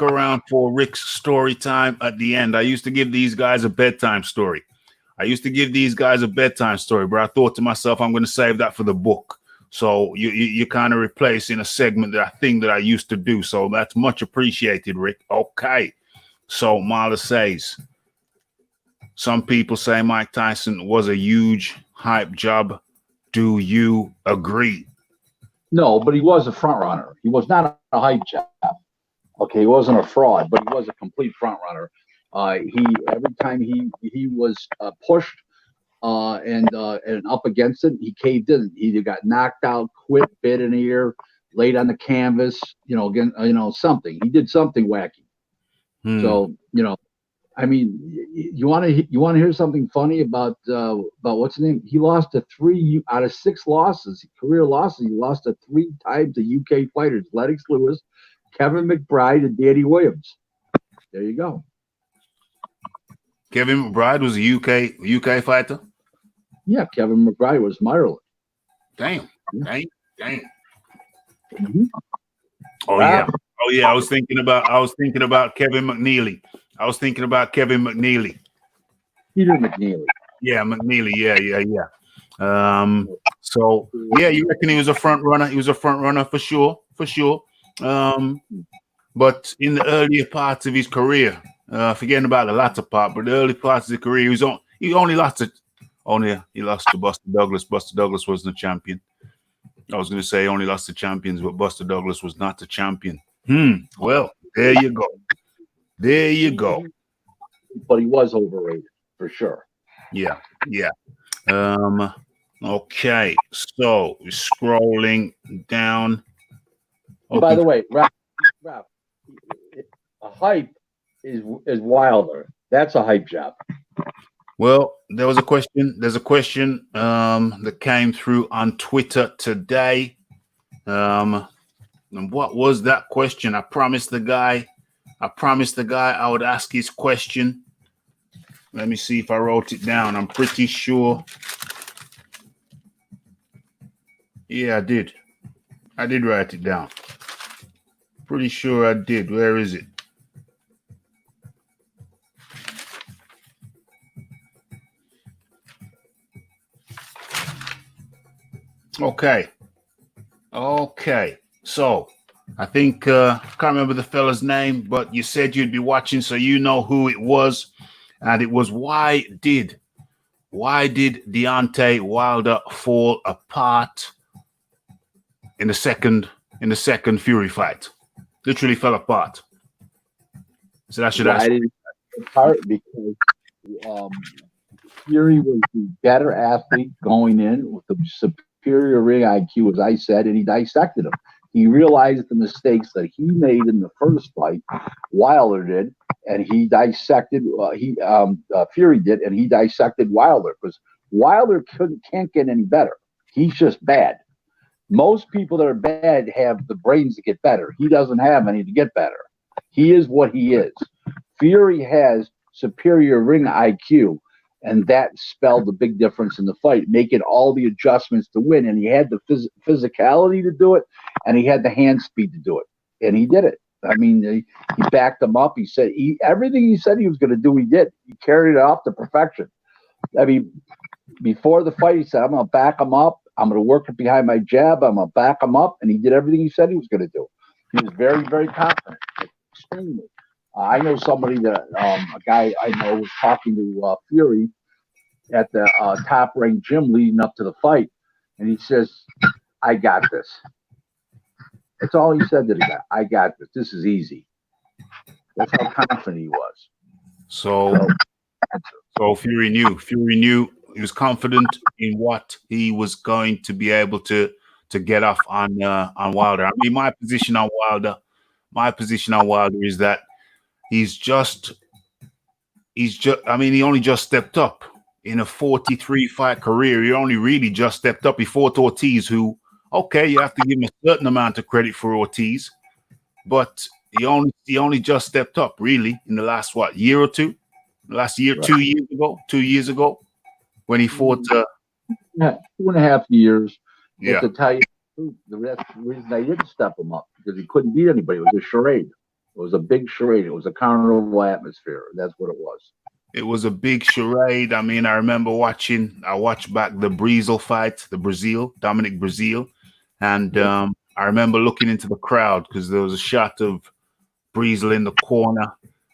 around for Rick's story time at the end. I used to give these guys a bedtime story. But I thought to myself, I'm going to save that for the book. So you kind of replacing a segment that I used to do. So that's much appreciated, Rick. Okay. So Marla says, some people say Mike Tyson was a huge hype job. Do you agree? No, but he was a front runner. He was not a hype job. Okay, he wasn't a fraud, but he was a complete front runner. Every time he was pushed and up against it, he caved in. He either got knocked out, quit, bit in the ear, laid on the canvas. Something. He did something wacky. So I mean, you want to hear something funny about what's his name? He lost to 3 out of 6 losses, career losses. He lost to 3 times the UK fighters: Lennox Lewis, Kevin McBride, and Danny Williams. There you go. Kevin McBride was a UK fighter. Yeah, Kevin McBride was from Ireland. Damn. Mm-hmm. Oh yeah. I was thinking about Kevin McNeely. Peter McNeely. Yeah, McNeely. Yeah. So yeah, you reckon he was a front runner? He was a front runner for sure, for sure. But in the earlier parts of his career, forgetting about the latter part, but the early parts of his career, he only lost to Buster Douglas. Buster Douglas wasn't a champion. I was going to say he only lost to champions, but Buster Douglas was not the champion. Well, there you go. There you go. But he was overrated for sure. Yeah. Okay. So scrolling down. Okay. By the way, Raph, a hype is Wilder. That's a hype job. Well, there's a question that came through on Twitter today. And what was that question? I promised the guy I would ask his question. Let me see if I wrote it down. I'm pretty sure. Yeah, I did. I did write it down. Pretty sure I did. Where is it? Okay. So I think I can't remember the fella's name, but you said you'd be watching, so you know who it was. And it was why did Deontay Wilder fall apart in the second Fury fight? Literally fell apart. So that should ask. Apart because Fury was the better athlete going in with the superior ring IQ, as I said, and he dissected him. He realized the mistakes that he made in the first fight, Wilder did, and he dissected. Fury did, and he dissected Wilder because Wilder can't get any better. He's just bad. Most people that are bad have the brains to get better. He doesn't have any to get better. He is what he is. Fury has superior ring IQ, and that spelled the big difference in the fight, making all the adjustments to win. And he had the physicality to do it, and he had the hand speed to do it, and he did it. I mean, he backed him up. He said everything he said he was going to do, he did. He carried it off to perfection. I mean, before the fight, he said, "I'm going to back him up. I'm going to work it behind my jab. I'm going to back him up," and he did everything he said he was going to do. He was very, very confident. Extremely. I know somebody that a guy I know was talking to Fury at the Top Rank gym leading up to the fight, and he says, "I got this." That's all he said to the guy. "I got this. This is easy." That's how confident he was. So Fury knew. He was confident in what he was going to be able to get off on Wilder. I mean, my position on Wilder is that he's just. I mean, he only just stepped up in a 43 fight career. He only really just stepped up. He fought Ortiz, who, okay, you have to give him a certain amount of credit for Ortiz, but he only just stepped up really in the last year or two. Last year, right. 2 years ago, when he fought. 2.5 years. Yeah. To tell you the reason they didn't step him up because he couldn't beat anybody. It was a charade. It was a big charade. It was a carnival atmosphere. That's what it was. It was a big charade. I mean, I remember I watched back the Breazeal fight, Dominic Breazeal. And I remember looking into the crowd because there was a shot of Breazeal in the corner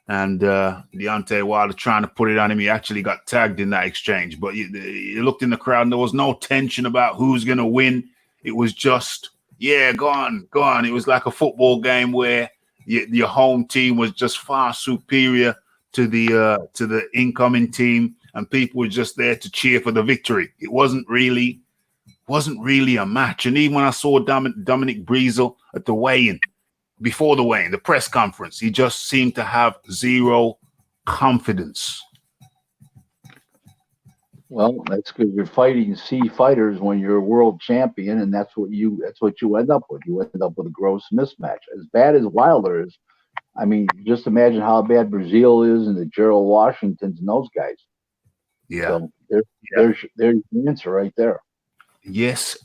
and Deontay Wilder trying to put it on him. He actually got tagged in that exchange. But you looked in the crowd and there was no tension about who's going to win. It was just, go on. It was like a football game where your home team was just far superior to the incoming team, and people were just there to cheer for the victory. It wasn't really a match. And even when I saw Dominic Breazeal at the weigh-in, before the weigh-in, the press conference, he just seemed to have zero confidence. Well, that's because you're fighting C fighters when you're a world champion, and that's what you end up with. You end up with a gross mismatch. As bad as Wilder is, I mean, just imagine how bad Breazeal is and the Gerald Washingtons and those guys. Yeah. So there's the answer right there. Yes.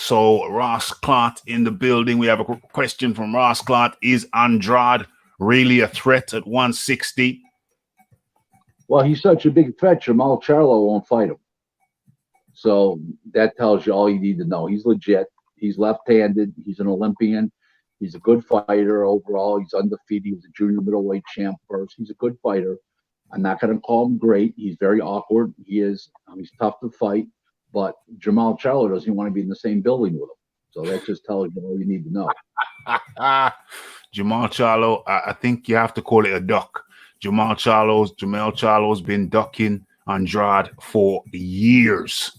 So Ross Clot in the building. We have a question from Ross Clot. Is Andrade really a threat at 160? Well, he's such a big threat, Jamal Charlo won't fight him. So that tells you all you need to know. He's legit. He's left-handed. He's an Olympian. He's a good fighter overall. He's undefeated. He was a junior middleweight champ first. He's a good fighter. I'm not going to call him great. He's very awkward. He is. He's tough to fight. But Jamal Charlo doesn't want to be in the same building with him. So that just tells you all you need to know. Jamal Charlo, I think you have to call it a duck. Jamal Charlo's been ducking Andrade for years.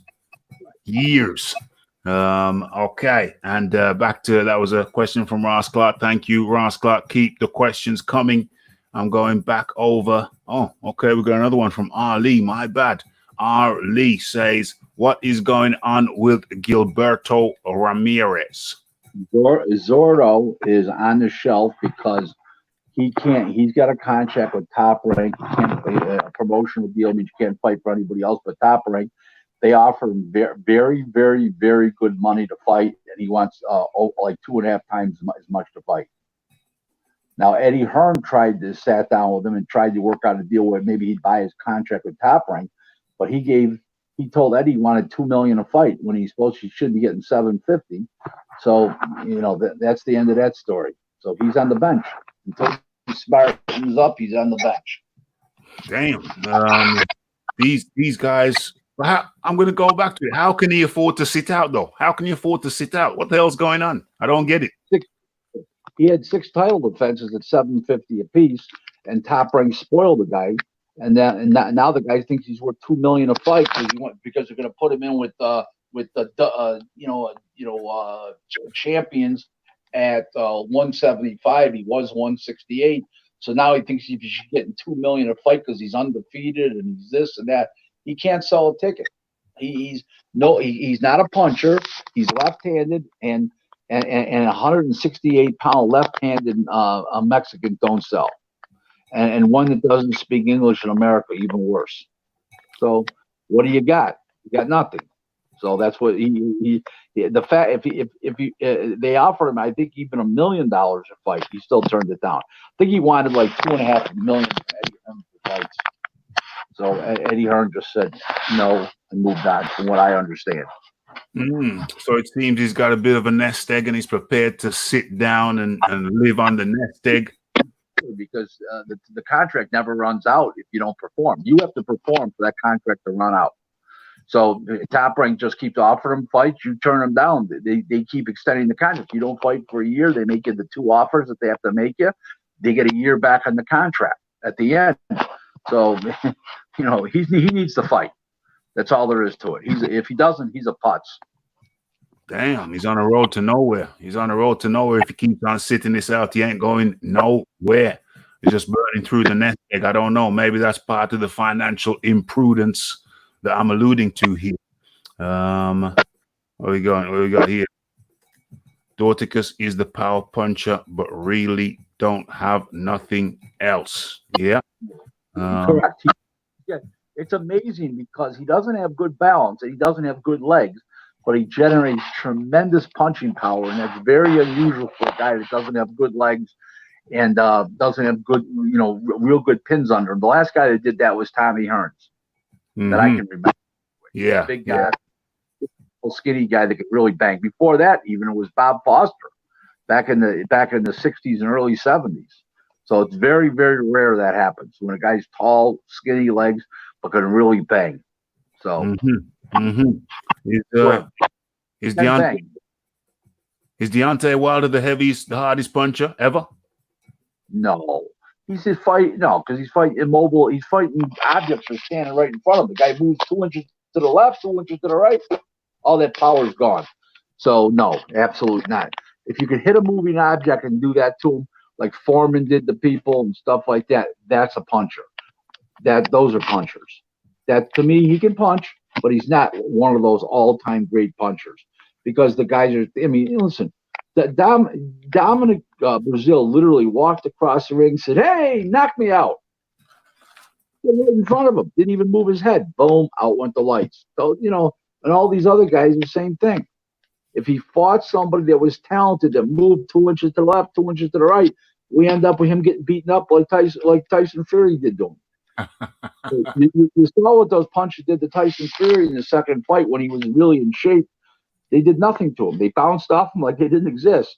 Okay, and back to that was a question from Ross Clark. Thank you, Ross Clark. Keep the questions coming. I'm going back over. Oh, okay, we got another one from Ali. My bad. R. Lee says, what is going on with Gilberto Ramirez? Zorro is on the shelf because he can't. He's got a contract with Top Rank. He can't a promotional deal means you can't fight for anybody else but Top Rank. They offer him very, very, very good money to fight, and he wants like 2.5 times as much to fight. Now Eddie Hearn sat down with him and tried to work out a deal where maybe he'd buy his contract with Top Rank, but he told Eddie he wanted $2 million a fight when he should be getting $750. So that's the end of that story. So he's on the bench until he smartens up. He's on the bench. Damn. These guys. I'm going to go back to it. How can he afford to sit out, though? How can he afford to sit out? What the hell's going on? I don't get it. He had 6 title defenses at $750 apiece, and Top Rank spoiled the guy. And now the guy thinks he's worth $2 million a fight because they're going to put him in with the champions at 175. He was 168, so now he thinks he should get $2 million a fight because he's undefeated and he's this and that. He can't sell a ticket. He's not a puncher. He's left-handed and 168-pound left-handed Mexican don't sell. And one that doesn't speak English in America, even worse. So what do you got? You got nothing. So that's what the fact. If they offered him, I think even $1 million a fight, he still turned it down. I think he wanted like $2.5 million for Eddie Hearn for fights. So Eddie Hearn just said no and moved on, from what I understand. So it seems he's got a bit of a nest egg and he's prepared to sit down and live on the nest egg. Because the contract never runs out if you don't perform. You have to perform for that contract to run out. So Top Rank just keeps offering them fights. You turn them down. They keep extending the contract. You don't fight for a year. They make you the 2 offers that they have to make you. They get a year back on the contract at the end. So, he needs to fight. That's all there is to it. If he doesn't, he's a putz. Damn, he's on a road to nowhere. If he keeps on sitting this out, he ain't going nowhere. He's just burning through the nest egg. I don't know. Maybe that's part of the financial imprudence that I'm alluding to here. What we got here? Dorticus is the power puncher, but really don't have nothing else. Yeah. Correct. It's amazing because he doesn't have good balance and he doesn't have good legs, but he generates tremendous punching power, and that's very unusual for a guy that doesn't have good legs and doesn't have good, real good pins under him. The last guy that did that was Tommy Hearns, that I can remember. Yeah, big guy, skinny guy that could really bang. Before that, even it was Bob Foster back in the 60s and early 70s. So it's very, very rare that happens when a guy's tall, skinny legs, but can really bang. So is Deontay Wilder the hardest puncher ever? No. He's his fight. No, because he's fighting immobile. He's fighting objects that are standing right in front of him. The guy moves 2 inches to the left, 2 inches to the right. All that power is gone. So no, absolutely not. If you could hit a moving object and do that to him, like Foreman did to people and stuff like that, that's a puncher. Those are punchers. That to me, he can punch, but he's not one of those all-time great punchers because the guys are. I mean, listen, Dominic Brazil literally walked across the ring and said, "Hey, knock me out!" Right in front of him, didn't even move his head. Boom, out went the lights. So and all these other guys, the same thing. If he fought somebody that was talented that moved 2 inches to the left, 2 inches to the right, we end up with him getting beaten up like Tyson Fury did to him. You saw what those punches did to Tyson Fury in the second fight when he was really in shape. They did nothing to him. They bounced off him like they didn't exist.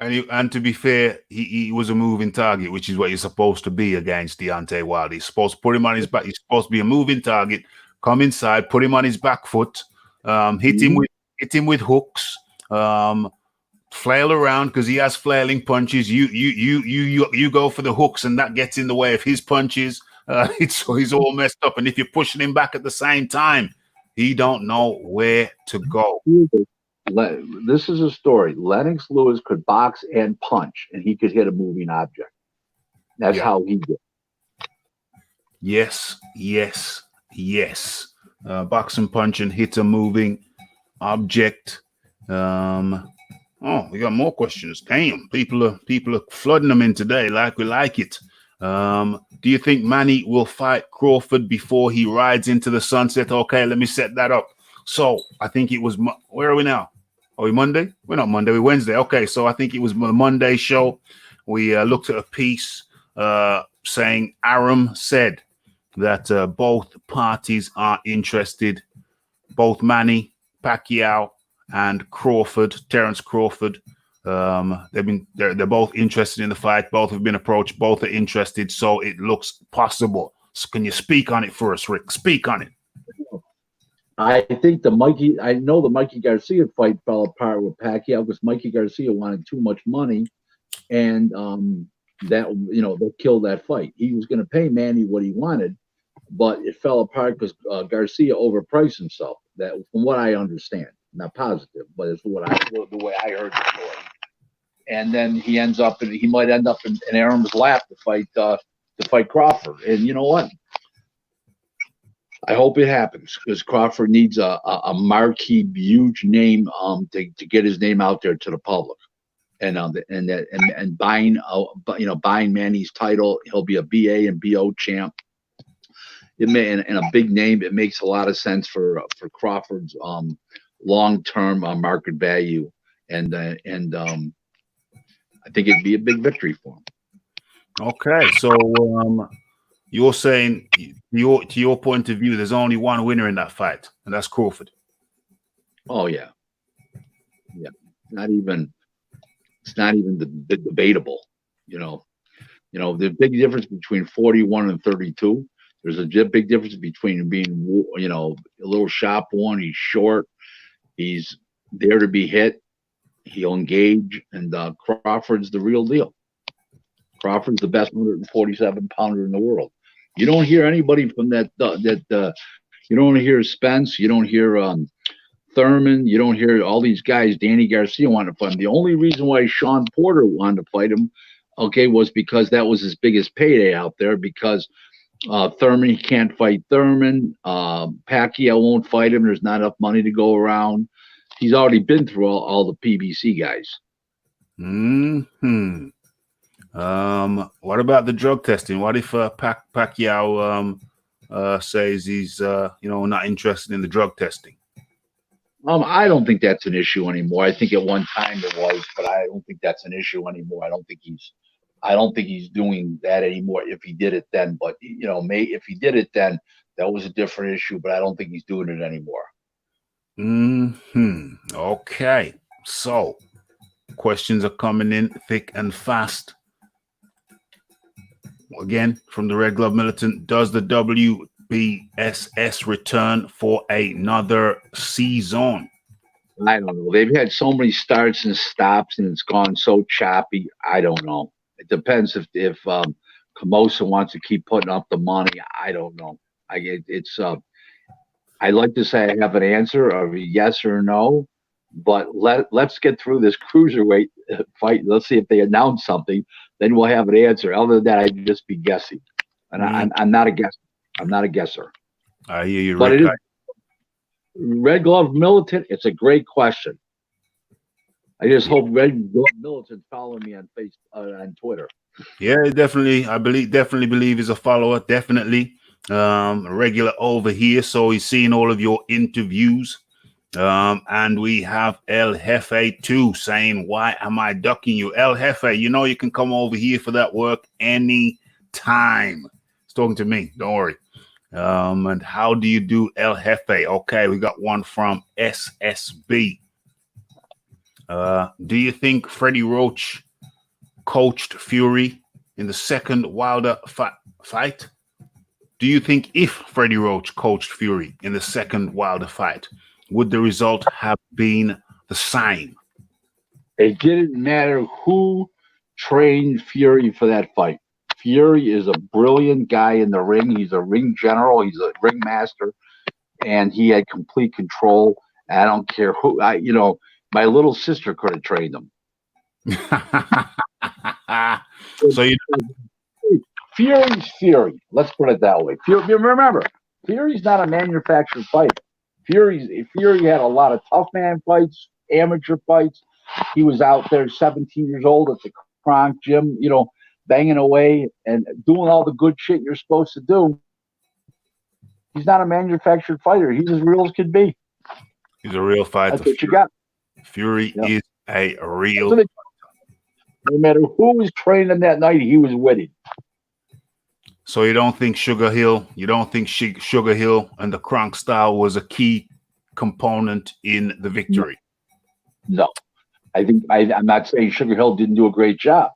And to be fair, he was a moving target, which is what you're supposed to be against Deontay Wilder. He's supposed to put him on his back. He's supposed to be a moving target. Come inside, put him on his back foot, hit him with hooks, flail around because he has flailing punches. You go for the hooks, and that gets in the way of his punches. So he's all messed up. And if you're pushing him back at the same time, he don't know where to go. This is a story. Lennox Lewis could box and punch, and he could hit a moving object. That's how he did. Yes. Box and punch and hit a moving object. Oh, we got more questions. Damn, people are flooding them in today. Like we like it. Do you think Manny will fight Crawford before he rides into the sunset? Okay, let me set that up. So I think it was, where are we now? Are we Monday? We're not Monday, we're Wednesday. Okay, so I think it was the Monday show. We looked at a piece saying Aram said that both parties are interested, both Manny Pacquiao and Crawford, Terence Crawford. They're both interested in the fight. Both have been approached. Both are interested. So it looks possible. So can you speak on it for us, Rick? Speak on it. I think the Mikey Garcia fight fell apart with Pacquiao because Mikey Garcia wanted too much money, and that killed that fight. He was going to pay Manny what he wanted, but it fell apart because Garcia overpriced himself. That, from what I understand, not positive, but it's the way I heard the story. And then he might end up in Aram's lap to fight Crawford. And you know what? I hope it happens because Crawford needs a marquee, huge name to get his name out there to the public, and buying Manny's title. He'll be a BA and BO champ. And a big name. It makes a lot of sense for Crawford's long-term market value, and I think it'd be a big victory for him. Okay, so you're saying, to your point of view, there's only one winner in that fight, and that's Crawford. Oh yeah. It's not even debatable. The big difference between 41 and 32. There's a big difference between being, a little shop one. He's short. He's there to be hit. He'll engage, and Crawford's the real deal. Crawford's the best 147-pounder in the world. You don't hear anybody from that. You don't hear Spence. You don't hear Thurman. You don't hear all these guys. Danny Garcia wanted to fight him. The only reason why Sean Porter wanted to fight him, was because that was his biggest payday out there. Because Thurman, he can't fight Thurman. Pacquiao won't fight him. There's not enough money to go around. He's already been through all the PBC guys. What about the drug testing? What if Pacquiao says he's not interested in the drug testing? I don't think that's an issue anymore. I think at one time it was, but I don't think that's an issue anymore. I don't think he's doing that anymore. If he did it then, but if he did it then, that was a different issue. But I don't think he's doing it anymore. Okay, so questions are coming in thick and fast. Again, from the Red Glove Militant, does the WBSS return for another season? I don't know. They've had so many starts and stops, and it's gone so choppy. I don't know. It depends if Camosa wants to keep putting up the money. I don't know. I'd like to say I have an answer of yes or no, but let's get through this cruiserweight fight. Let's see if they announce something. Then we'll have an answer. Other than that, I'd just be guessing. And I'm not a guesser. I'm not a guesser. I hear you, but Rick. it is Red Glove Militant. It's a great question. I just hope Red Glove Militant's following me on Facebook, on Twitter. Yeah, definitely. Definitely believe he's a follower. Definitely. A regular over here. So he's seen all of your interviews. And we have El Jefe too saying, why am I ducking you? El Jefe, you can come over here for that work any time. He's talking to me. Don't worry. And how do you do, El Jefe? Okay, we got one from SSB. Do you think Freddie Roach coached Fury in the second Wilder fight? Do you think if Freddie Roach coached Fury in the second Wilder fight, would the result have been the same? It didn't matter who trained Fury for that fight. Fury is a brilliant guy in the ring. He's a ring general. He's a ring master, and he had complete control. I don't care who. My little sister could have trained him. So Fury's Fury. Let's put it that way. Remember, Fury's not a manufactured fighter. Fury had a lot of tough man fights, amateur fights. He was out there 17 years old at the Kronk gym, banging away and doing all the good shit you're supposed to do. He's not a manufactured fighter. He's as real as could be. He's a real fighter. That's what you got. Fury is a real. No matter who was training him that night, he was winning. So you don't think Sugar Hill and the Kronk style was a key component in the victory? No. I think I'm not saying Sugar Hill didn't do a great job,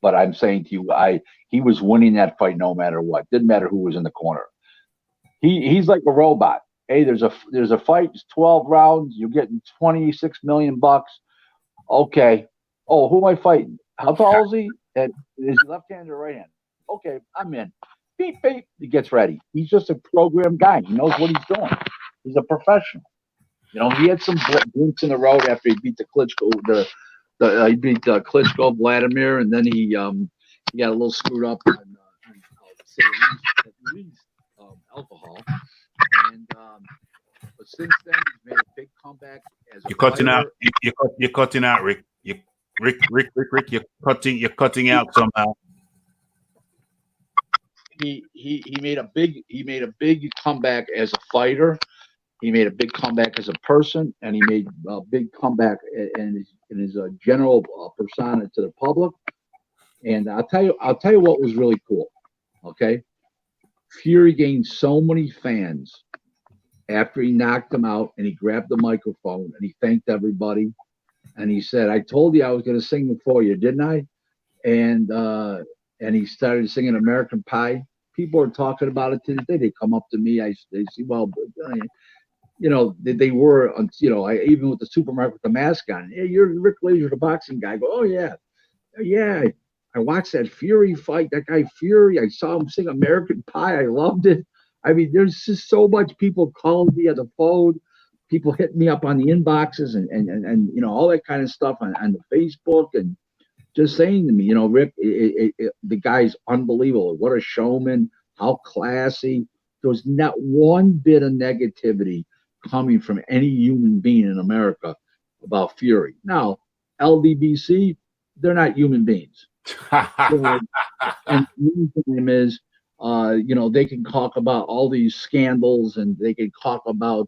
but I'm saying to you, he was winning that fight no matter what. Didn't matter who was in the corner. He's like a robot. Hey, there's a fight. It's 12 rounds. You're getting $26 million. Okay. Oh, who am I fighting? How tall is he? And is he left-handed or right-handed? Okay, I'm in. Beep, beep. He gets ready. He's just a programmed guy. He knows what he's doing. He's a professional. He had some blimps in the road after he beat the Klitschko. He beat Klitschko, Vladimir, and then he got a little screwed up on alcohol. And but since then, he's made a big comeback as a You're cutting fighter. out. You're cutting out, Rick. Rick. You're cutting out somehow. He made a big comeback as a fighter. He made a big comeback as a person, and he made a big comeback in his general persona to the public. And I'll tell you what was really cool. Okay, Fury gained so many fans after he knocked him out, and he grabbed the microphone and he thanked everybody, and he said, "I told you I was going to sing before you, didn't I?" And he started singing American Pie. People are talking about it to this day. They come up to me. They say, well, they were, even with the supermarket with the mask on. Hey, you're Rick Glaser, the boxing guy. I go, oh, yeah. I watched that Fury fight. That guy Fury, I saw him sing American Pie. I loved it. I mean, there's just so much people calling me on the phone. People hitting me up on the inboxes and all that kind of stuff on the Facebook and just saying to me, Rick, the guy's unbelievable. What a showman. How classy. There was not one bit of negativity coming from any human being in America about Fury. Now, LDBC, they're not human beings. And the thing is, they can talk about all these scandals and they can talk about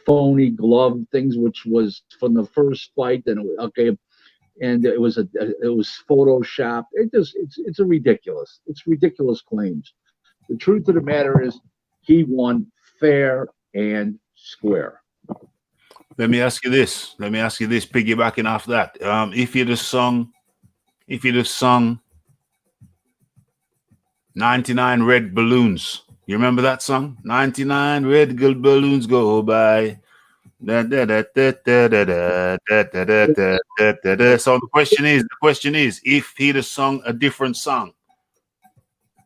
phony glove things, which was from the first fight. And it was photoshopped. It's a ridiculous. It's ridiculous claims. The truth of the matter is, he won fair and square. Let me ask you this. Piggybacking off that, if you'd have sung 99 Red Balloons, you remember that song? 99 red balloons go by. So the question is, if he'd have sung a different song,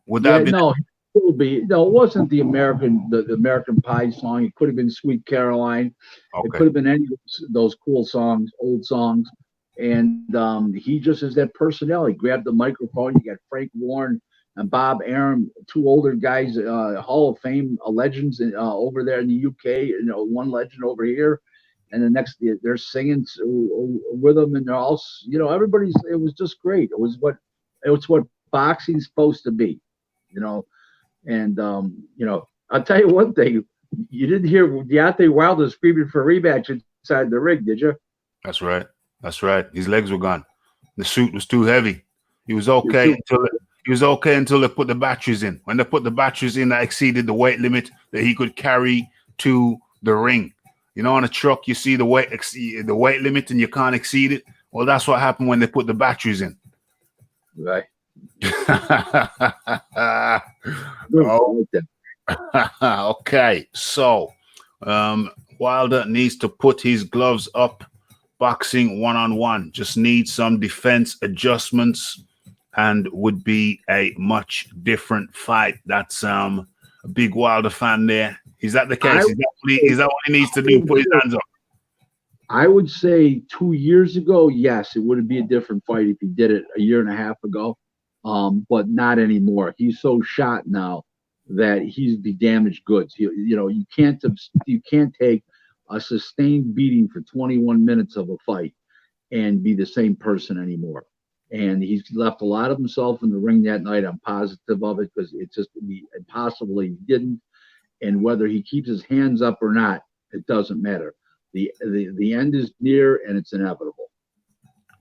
would that be? No, it would be. No, it wasn't the American Pie song. It could have been Sweet Caroline. Okay. It could have been any of those cool songs, old songs. And he just has that personality. Grabbed the microphone. You got Frank Warren and Bob Arum, two older guys, Hall of Fame legends over there in the UK. One legend over here, and the next they're singing with them, and they're all, everybody's. It was just great. It was what boxing's supposed to be, And I'll tell you one thing: you didn't hear Deontay Wilder screaming for a rematch inside the ring, did you? That's right. His legs were gone. The suit was too heavy. He was okay He was okay until they put the batteries in. When they put the batteries in, that exceeded the weight limit that he could carry to the ring. You know, on a truck, you see the weight limit and you can't exceed it. Well, that's what happened when they put the batteries in. Right. Oh. Okay, so Wilder needs to put his gloves up. Boxing one-on-one just needs some defense adjustments and would be a much different fight. That's a big Wilder fan there. Is that the case? Is that what he needs to do? Put his hands up. I would say 2 years ago, yes, it would be a different fight if he did it a year and a half ago, but not anymore. He's so shot now that he's be damaged goods. You can't take a sustained beating for 21 minutes of a fight and be the same person anymore. And he's left a lot of himself in the ring that night. I'm positive of it because it's just impossible he didn't. And whether he keeps his hands up or not, it doesn't matter. The end is near and it's inevitable.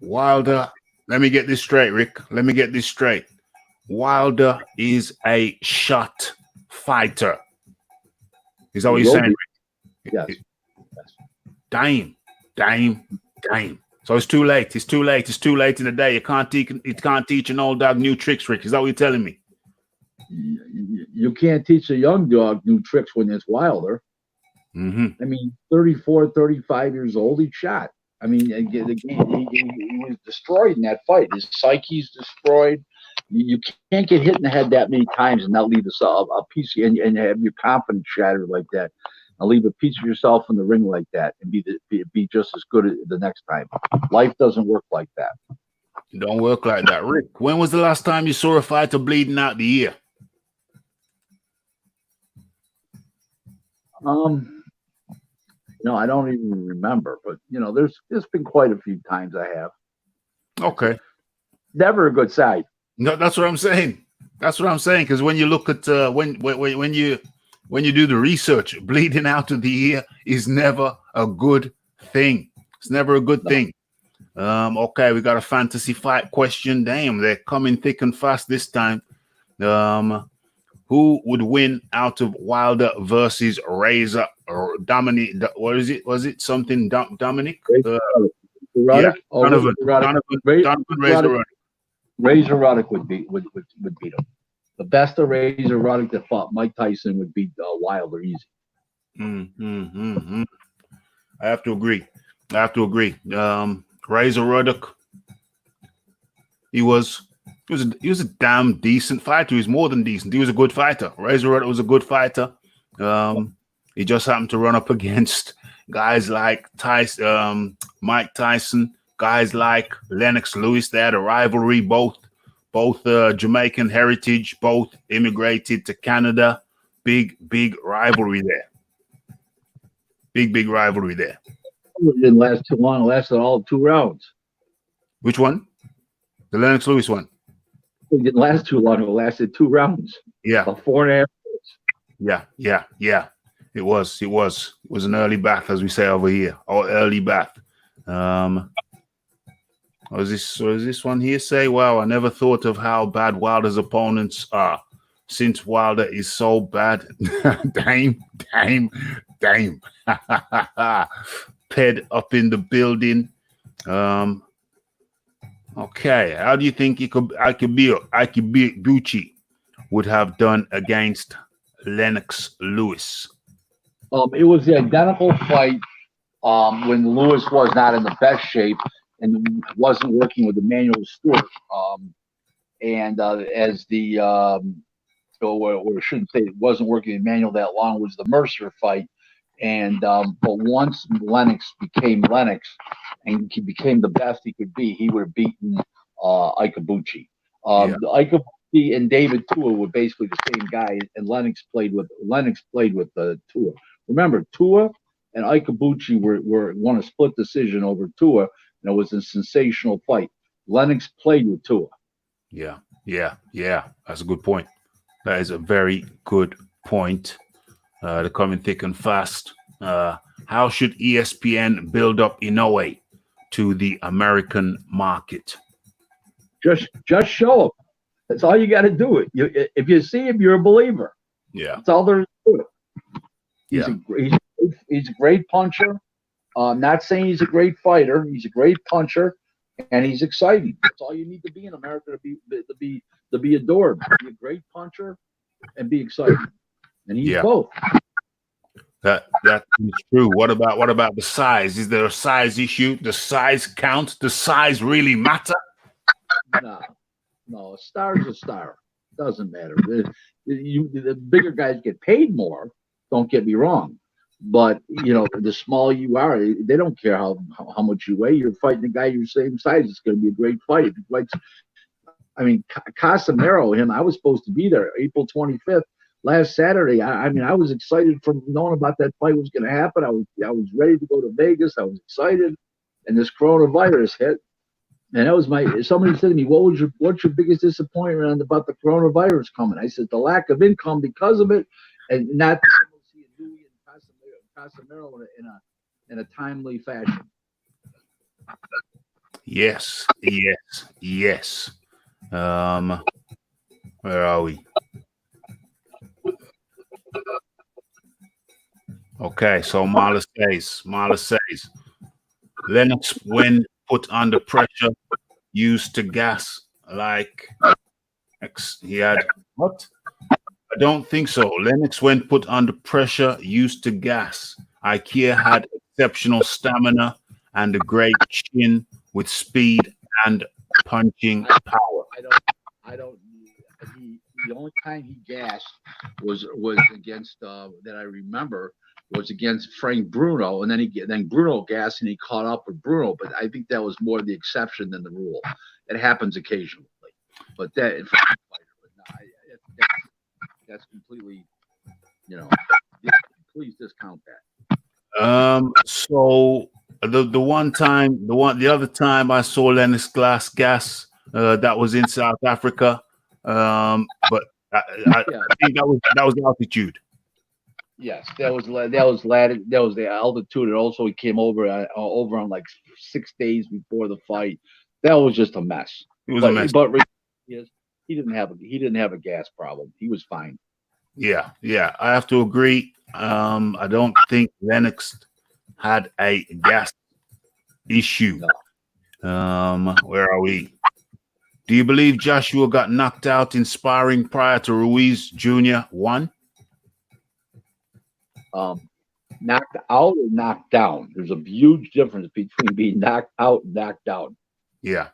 Wilder, let me get this straight, Rick. Let me get this straight. Wilder is a shot fighter. Is that what you're saying, Rick? Yes. Damn. So it's too late. It's too late in the day. You can't teach an old dog new tricks, Rick. Is that what you're telling me? You can't teach a young dog new tricks when it's Wilder. Mm-hmm. I mean, 34, 35 years old, he shot. I mean, he was destroyed in that fight. His psyche's destroyed. You can't get hit in the head that many times and not leave a piece and have your confidence shattered like that. And leave a piece of yourself in the ring like that and be just as good the next time. Life doesn't work like that. It don't work like that. Rick, when was the last time you saw a fighter bleeding out the ear? No, I don't even remember, but there's been quite a few times I have. Okay. Never a good side. No, that's what I'm saying. Because when you look at when you do the research, bleeding out of the ear is never a good thing. It's never a good thing. Okay, we got a fantasy fight question. Damn, they're coming thick and fast this time. Who would win out of Wilder versus Razor or Dominic? What is it? Was it something Dominic? Ruddock? Donovan Razor Ruddock. Razor Ruddock would beat him. The best of Razor Ruddock that fought Mike Tyson would beat Wilder easy. I have to agree. Razor Ruddock. He was a damn decent fighter. He was more than decent. He was a good fighter. Razor Ruddock was a good fighter. He just happened to run up against guys like Mike Tyson, guys like Lennox Lewis. They had a rivalry, both Jamaican heritage, both immigrated to Canada. Big rivalry there. Big rivalry there. It didn't last too long. It lasted all 2 rounds. Which one? The Lennox Lewis one. It didn't last too long. It lasted 2 rounds. Yeah. About 4.5 minutes. Yeah. It was an early bath, as we say over here. Or early bath. Was this one here say, wow, I never thought of how bad Wilder's opponents are. Since Wilder is so bad. Damn. Ped up in the building. Okay, how do you think Gucci would have done against Lennox Lewis? It was the identical fight when Lewis was not in the best shape and wasn't working with Emmanuel Stewart. As the or I shouldn't say it wasn't working with Emmanuel that long, was the Mercer fight. And but once Lennox became Lennox and he became the best he could be, he would have beaten AJbxng. AJbxng and David Tua were basically the same guy, and Lennox played with Tua. Remember, Tua and AJbxng won a split decision over Tua, and it was a sensational fight. Lennox played with Tua. Yeah. That's a good point. That is a very good point. They're coming thick and fast. How should ESPN build up Inoue to the American market? Just show them. That's all you got to do. If you see him, you're a believer. Yeah. That's all there is to it. Yeah. He's a great puncher. Not saying he's a great fighter. He's a great puncher, and he's exciting. That's all you need to be in America to be adored. Be a great puncher and be exciting. And he's both. That is true. What about the size? Is there a size issue? The size count? The size really matter? No, a star's a star. Doesn't matter. The bigger guys get paid more. Don't get me wrong, but the smaller you are, they don't care how much you weigh. You're fighting a guy your same size. It's going to be a great fight. If he fights, I mean, Casemiro, I was supposed to be there April 25th. Last Saturday, I was excited from knowing about that fight was going to happen. I was ready to go to Vegas. I was excited, and this coronavirus hit, and that was somebody said to me, "What's your biggest disappointment about the coronavirus coming?" I said, "The lack of income because of it, and not being able to see a Louis and Casemiro in a timely fashion." Yes. Where are we? Okay, so Marla says, Lennox, when put under pressure, used to gas like he had what? I don't think so. Lennox, when put under pressure, used to gas. IKEA had exceptional stamina and a great chin with speed and punching power. I don't. The only time he gassed was against that I remember was against Frank Bruno, and then Bruno gassed and he caught up with Bruno. But I think that was more the exception than the rule. It happens occasionally, but that's completely, please discount that. So the other time I saw Lennox gas, that was in South Africa. But I think that was altitude. Yes, that was the altitude, and also he came over on like 6 days before the fight. That was just a mess. It was a mess. But he didn't have a gas problem. He was fine. Yeah, I have to agree. I don't think Lennox had a gas issue. No. Where are we? Do you believe Joshua got knocked out in sparring prior to Ruiz Jr. won? Knocked out or knocked down? There's a huge difference between being knocked out and knocked down. Yeah,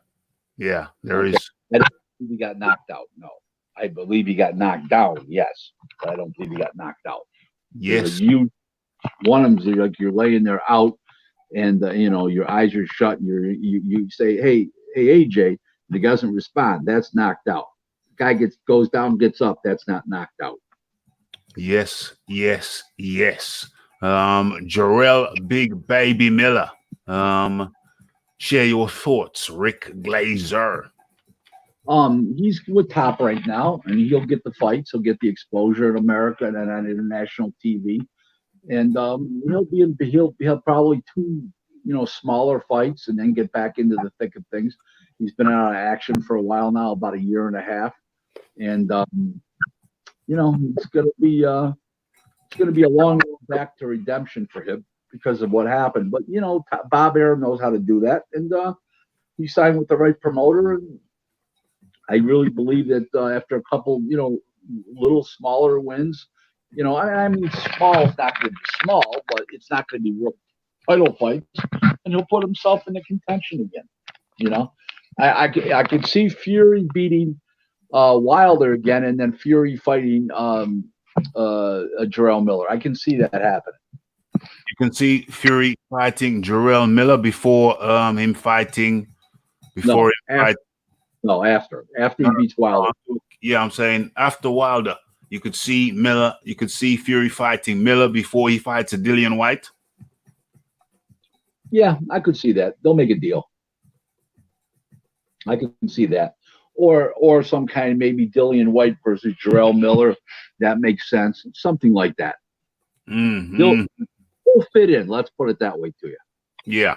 there is. I don't believe he got knocked out. No, I believe he got knocked down. Yes, but I don't believe he got knocked out. Yes, one of them's like you're laying there out, and your eyes are shut, and you say, "Hey, AJ," and he doesn't respond. That's knocked out. Guy goes down, gets up. That's not knocked out. Yes. Jarrell Big Baby Miller. Share your thoughts, Rick Glaser. He's with Top right now, and he'll get the fights. He'll get the exposure in America and on international TV, and he'll probably two smaller fights, and then get back into the thick of things. He's been out of action for a while now, about a year and a half, and it's going to be a long road back to redemption for him because of what happened. But Bob Arum knows how to do that, and he signed with the right promoter. And I really believe that after a couple, little smaller wins, I mean, small is not going to be small, but it's not going to be real title fights, and he'll put himself into contention again. I could see Fury beating Wilder again, and then Fury fighting Jarrell Miller. I can see that happening. You can see Fury fighting Jarrell Miller before him fighting. After he beats Wilder. Yeah, I'm saying after Wilder, you could see Miller. You could see Fury fighting Miller before he fights a Dillian White. Yeah, I could see that. They'll make a deal. I can see that. Or some kind, maybe Dillian White versus Jarrell Miller. That makes sense. Something like that. Mm-hmm. They'll fit in. Let's put it that way to you. Yeah.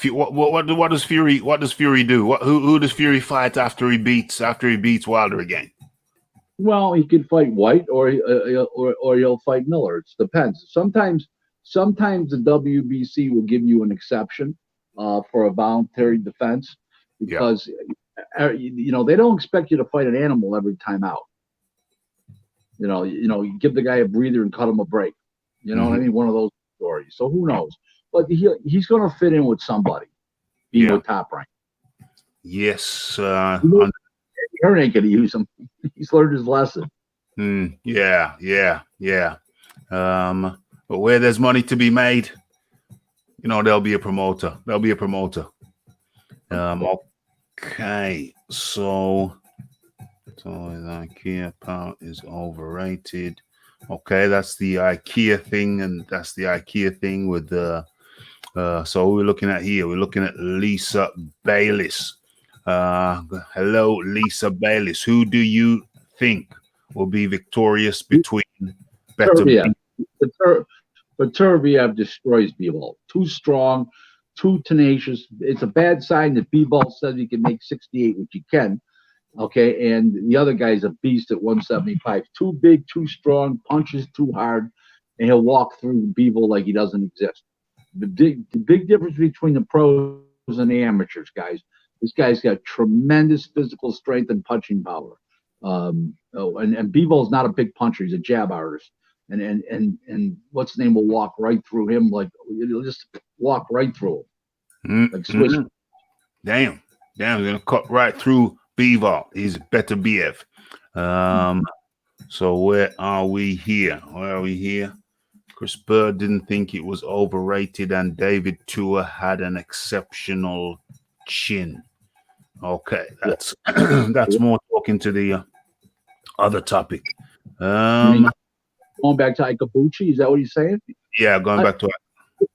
What does Fury do? Who does Fury fight after he beats Wilder again? Well, he could fight White, or he'll fight Miller. It depends. Sometimes the WBC will give you an exception for a voluntary defense because they don't expect you to fight an animal every time out. You give the guy a breather and cut him a break. You know what I mean? One of those stories. So who knows? But he's going to fit in with somebody, being with Top Rank. Yes. Her ain't going to use him. He's learned his lesson. Yeah. But where there's money to be made, there'll be a promoter. Okay. So the IKEA part is overrated. Okay, that's the IKEA thing, and that's the IKEA thing with the. So we're looking at here. We're looking at Lisa Bayliss. Hello, Lisa Bayliss. Who do you think will be victorious between Beterbiev? Beterbiev destroys Bivol. Too strong, too tenacious. It's a bad sign that Bivol says he can make 68, which he can. Okay, and the other guy's a beast at 175. Too big, too strong, punches too hard, and he'll walk through Bivol like he doesn't exist. The big difference between the pros and the amateurs, guys. This guy's got tremendous physical strength and punching power. And Bivol's not a big puncher; he's a jab artist. And what's his name will walk right through him, like he'll just walk right through him, like Swiss. Damn, he's gonna cut right through Bivol. He's Beterbiev. So where are we here? Chris Bird didn't think it was overrated, and David Tua had an exceptional chin. Okay, that's more talking to the other topic. Going back to Ikabuchi, is that what he's saying? Yeah, going back to it.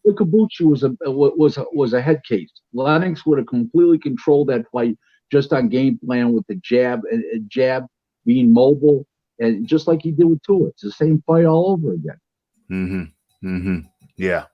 Ikabuchi was a head case. Lennox would have completely controlled that fight just on game plan with the jab and jab being mobile, and just like he did with Tua. It's the same fight all over again. Yeah.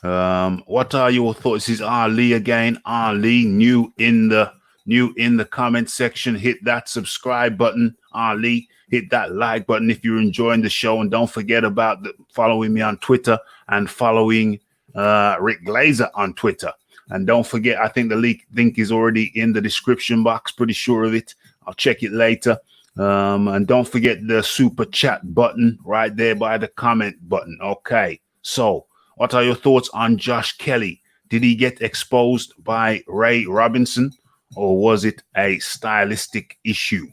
What are your thoughts? This is Ali again. Ali, new in the comment section. Hit that subscribe button. Ali, hit that like button if you're enjoying the show, and don't forget about following me on Twitter and following Rick Glaser on Twitter. And don't forget, I think the link is already in the description box. Pretty sure of it. I'll check it later. And don't forget the super chat button right there by the comment button. Okay. So what are your thoughts on Josh Kelly? Did he get exposed by Ray Robinson, or was it a stylistic issue?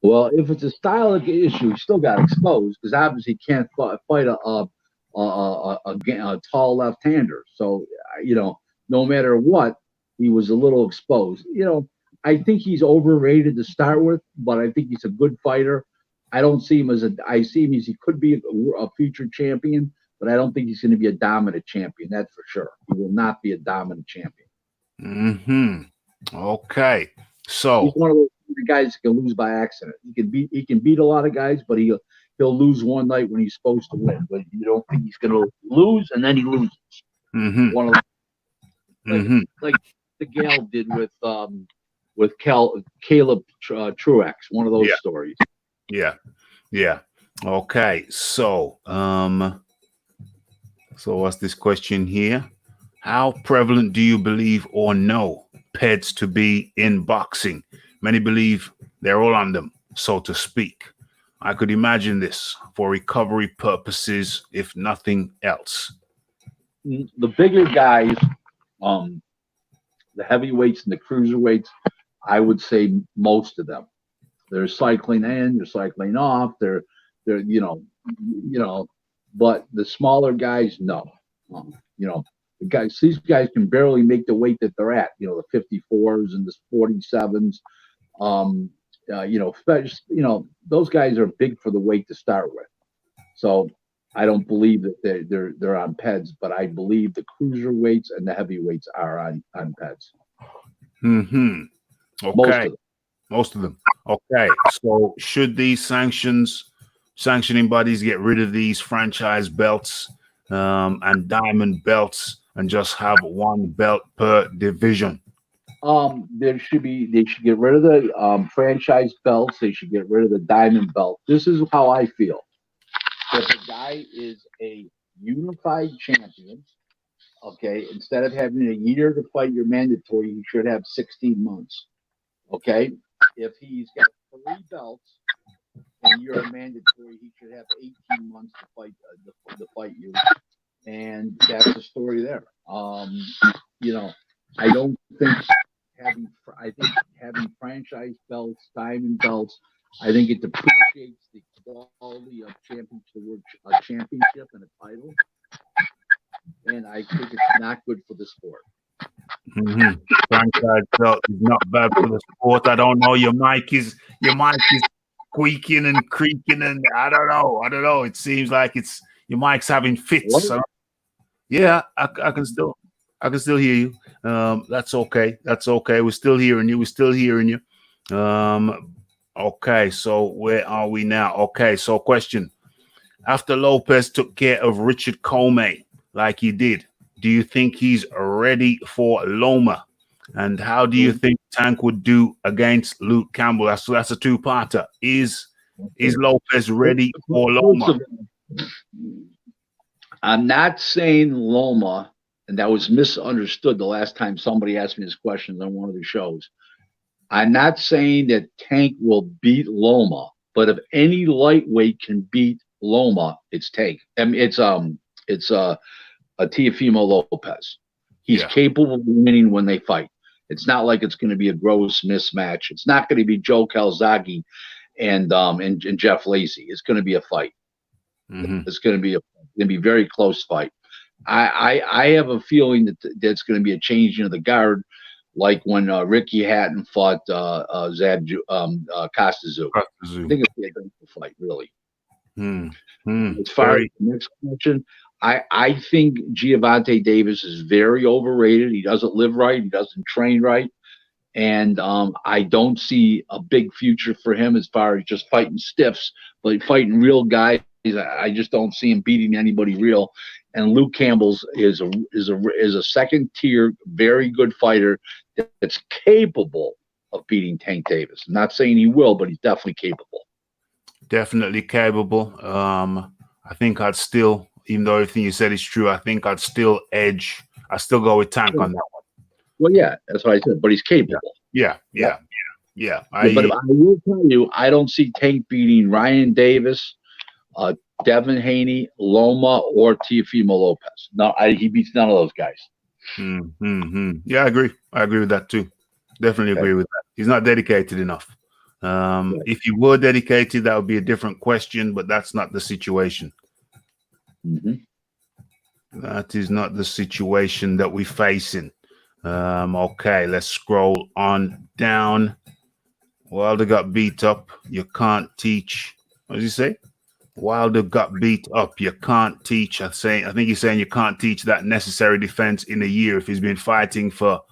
Well, if it's a stylistic issue, he still got exposed because obviously he can't fight a tall left-hander. So, no matter what, he was a little exposed. I think he's overrated to start with, but I think he's a good fighter. I see him as he could be a future champion, but I don't think he's going to be a dominant champion. That's for sure. He will not be a dominant champion. Okay. So he's one of those guys that can lose by accident. He can beat a lot of guys, but he'll lose one night when he's supposed to win. But you don't think he's going to lose, and then he loses. One of like the Gale did with Caleb Truex, one of those stories. Yeah. Okay. So what's this question here? How prevalent do you believe or know PEDs to be in boxing? Many believe they're all on them, so to speak. I could imagine this for recovery purposes, if nothing else. The bigger guys, the heavyweights and the cruiserweights, I would say most of them. They're cycling in, they're cycling off, they're but the smaller guys, no. These guys can barely make the weight that they're at, the 54s and the 47s. Those guys are big for the weight to start with. So I don't believe that they're on PEDs, but I believe the cruiserweights and the heavyweights are on PEDs. Okay. Most of them. Okay. So should these sanctioning bodies get rid of these franchise belts and diamond belts and just have one belt per division? They should get rid of the franchise belts. They should get rid of the diamond belt. This is how I feel. If a guy is a unified champion, okay, instead of having a year to fight your mandatory, he should have 16 months. Okay, if he's got 3 belts and you're a mandatory, he should have 18 months to fight to fight you, and that's the story there. You know, I don't think having franchise belts, diamond belts, I think it depreciates the quality of championship and a title, and I think it's not good for the sport. Mm-hmm. Franchise belt is not bad for the sport. I don't know. Your mic is squeaking and creaking, and I don't know. It seems like your mic's having fits. So, yeah, I can still hear you. That's okay. We're still hearing you. Okay. So where are we now? Okay. So question: after Lopez took care of Richard Comey like he did, do you think he's ready for Loma? And how do you think Tank would do against Luke Campbell? That's a two-parter. Is Lopez ready for Loma? I'm not saying Loma, and that was misunderstood the last time somebody asked me this question on one of the shows. I'm not saying that Tank will beat Loma, but if any lightweight can beat Loma, it's Tank. I mean, it's Teofimo Lopez. He's capable of winning when they fight. It's not like it's going to be a gross mismatch. It's not going to be Joe Calzaghe and Jeff Lacey. It's going to be a fight. Mm-hmm. It's going to be a very close fight. I have a feeling that it's going to be a changing of the guard, like when Ricky Hatton fought Costazu. I think it's a good fight, really. As far as the next question, I think Gervonta Davis is very overrated. He doesn't live right. He doesn't train right. And I don't see a big future for him as far as just fighting stiffs, but fighting real guys. I just don't see him beating anybody real. And Luke Campbell's is a second tier, very good fighter that's capable of beating Tank Davis. I'm not saying he will, but he's definitely capable. Definitely capable. I think I'd still, even though everything you said is true, I think I'd still edge. I still go with Tank on that one. Well, yeah, that's what I said. But he's capable. Yeah. But I will tell you, I don't see Tank beating Ryan Davis, Devin Haney, Loma, or Teofimo Lopez. No, he beats none of those guys. Yeah, I agree. I agree with that too. Definitely agree with that. He's not dedicated enough. If he were dedicated, that would be a different question, but that's not the situation. That is not the situation that we're facing. Okay, let's scroll on down. Wilder got beat up. You can't teach. What does he say? Wilder got beat up. You can't teach. I think he's saying you can't teach that necessary defense in a year. If he's been fighting for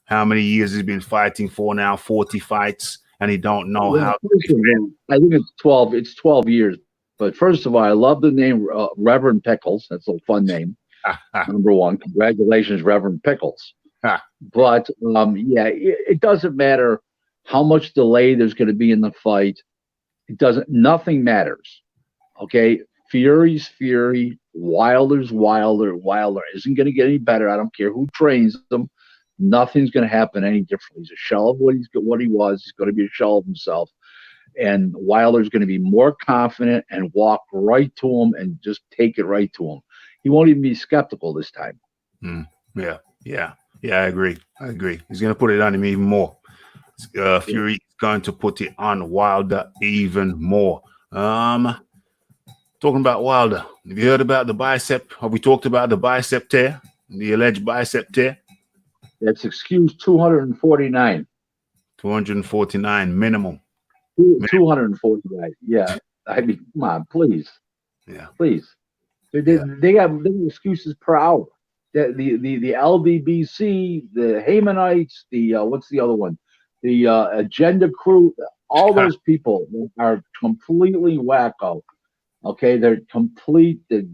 how many years he's been fighting for now, 40 fights, and he don't know how. I think it's 12. It's 12 years. But first of all, I love the name Reverend Pickles. That's a fun name. Number one, congratulations, Reverend Pickles. But it doesn't matter how much delay there's going to be in the fight. Nothing matters. Okay, Fury's Fury, Wilder's Wilder. Wilder isn't going to get any better. I don't care who trains them. Nothing's going to happen any differently. He's a shell of what he was. He's going to be a shell of himself. And Wilder's going to be more confident and walk right to him and just take it right to him. He won't even be skeptical this time. Yeah, I agree. He's going to put it on him even more. Fury is going to put it on Wilder even more. Talking about Wilder, have you heard about the bicep? Have we talked about the bicep tear, the alleged bicep tear? That's excuse 249. 249 minimum. 249. Yeah. I mean, come on, please. Yeah. Please. They got excuses per hour. The LDBC, the Haymanites, what's the other one? The Agenda Crew. All those people are completely wacko. Okay, they're complete. It's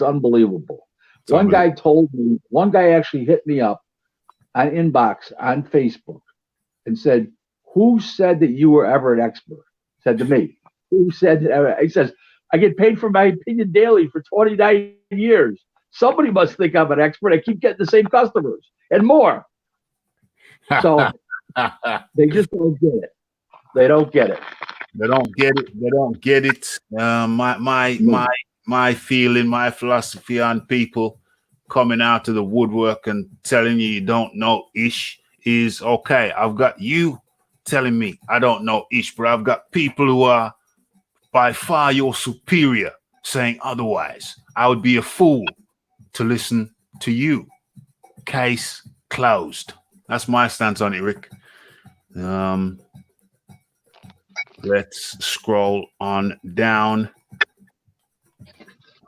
unbelievable. One guy told me, one guy actually hit me up on inbox on Facebook and said, "Who said that you were ever an expert?" Said to me, "Who said that?" He says, "I get paid for my opinion daily for 29 years. Somebody must think I'm an expert. I keep getting the same customers and more." So they just don't get it. They don't get it. They don't get it. They don't get it. My feeling, my philosophy on people coming out of the woodwork and telling you don't know ish is okay. I've got you telling me I don't know ish, but I've got people who are by far your superior saying otherwise. I would be a fool to listen to you. Case closed. That's my stance on it, Rick. Let's scroll on down.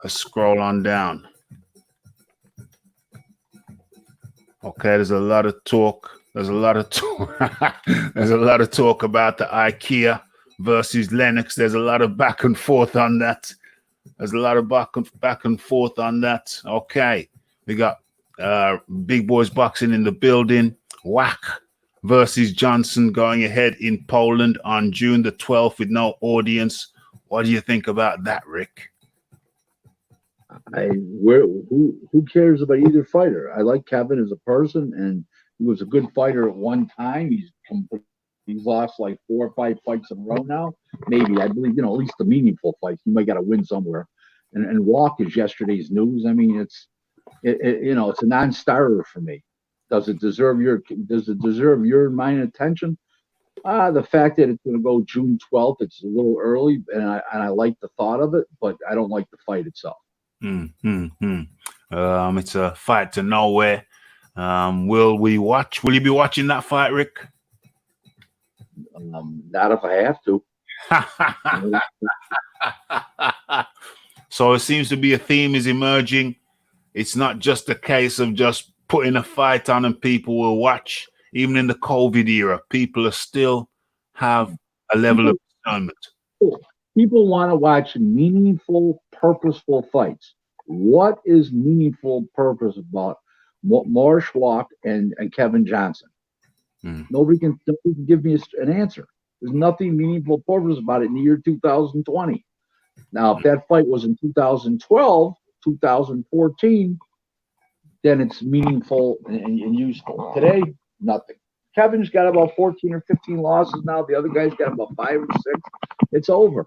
Let's scroll on down. Okay, there's a lot of talk. There's a lot of talk. There's a lot of talk about the IKEA versus Lennox. There's a lot of back and forth on that. There's a lot of back and forth on that. Okay, we got Big Boys Boxing in the building. Whack versus Johnson going ahead in Poland on June the 12th with no audience. What do you think about that, Rick? Who cares about either fighter? I like Kevin as a person, and he was a good fighter at one time. He's lost like 4 or 5 fights in a row now. Maybe, I believe, at least the meaningful fights. He might got to win somewhere. And Walk is yesterday's news. I mean, it's a non-starter for me. Does it deserve your and mine attention? The fact that it's going to go June 12th, it's a little early, and I like the thought of it, but I don't like the fight itself. It's a fight to nowhere. Will you be watching that fight, Rick? Not if I have to. So it seems to be a theme is emerging. It's not just a case of just putting a fight on and people will watch. Even in the COVID era, people still have a level of discernment. People want to watch meaningful, purposeful fights. What is meaningful purpose about Morris Walk and Kevin Johnson? Nobody can give me an answer. There's nothing meaningful purpose about it in the year 2020. Now, if that fight was in 2012, 2014, then it's meaningful and useful. Today, nothing. Kevin's got about 14 or 15 losses now. The other guy's got about 5 or 6. It's over.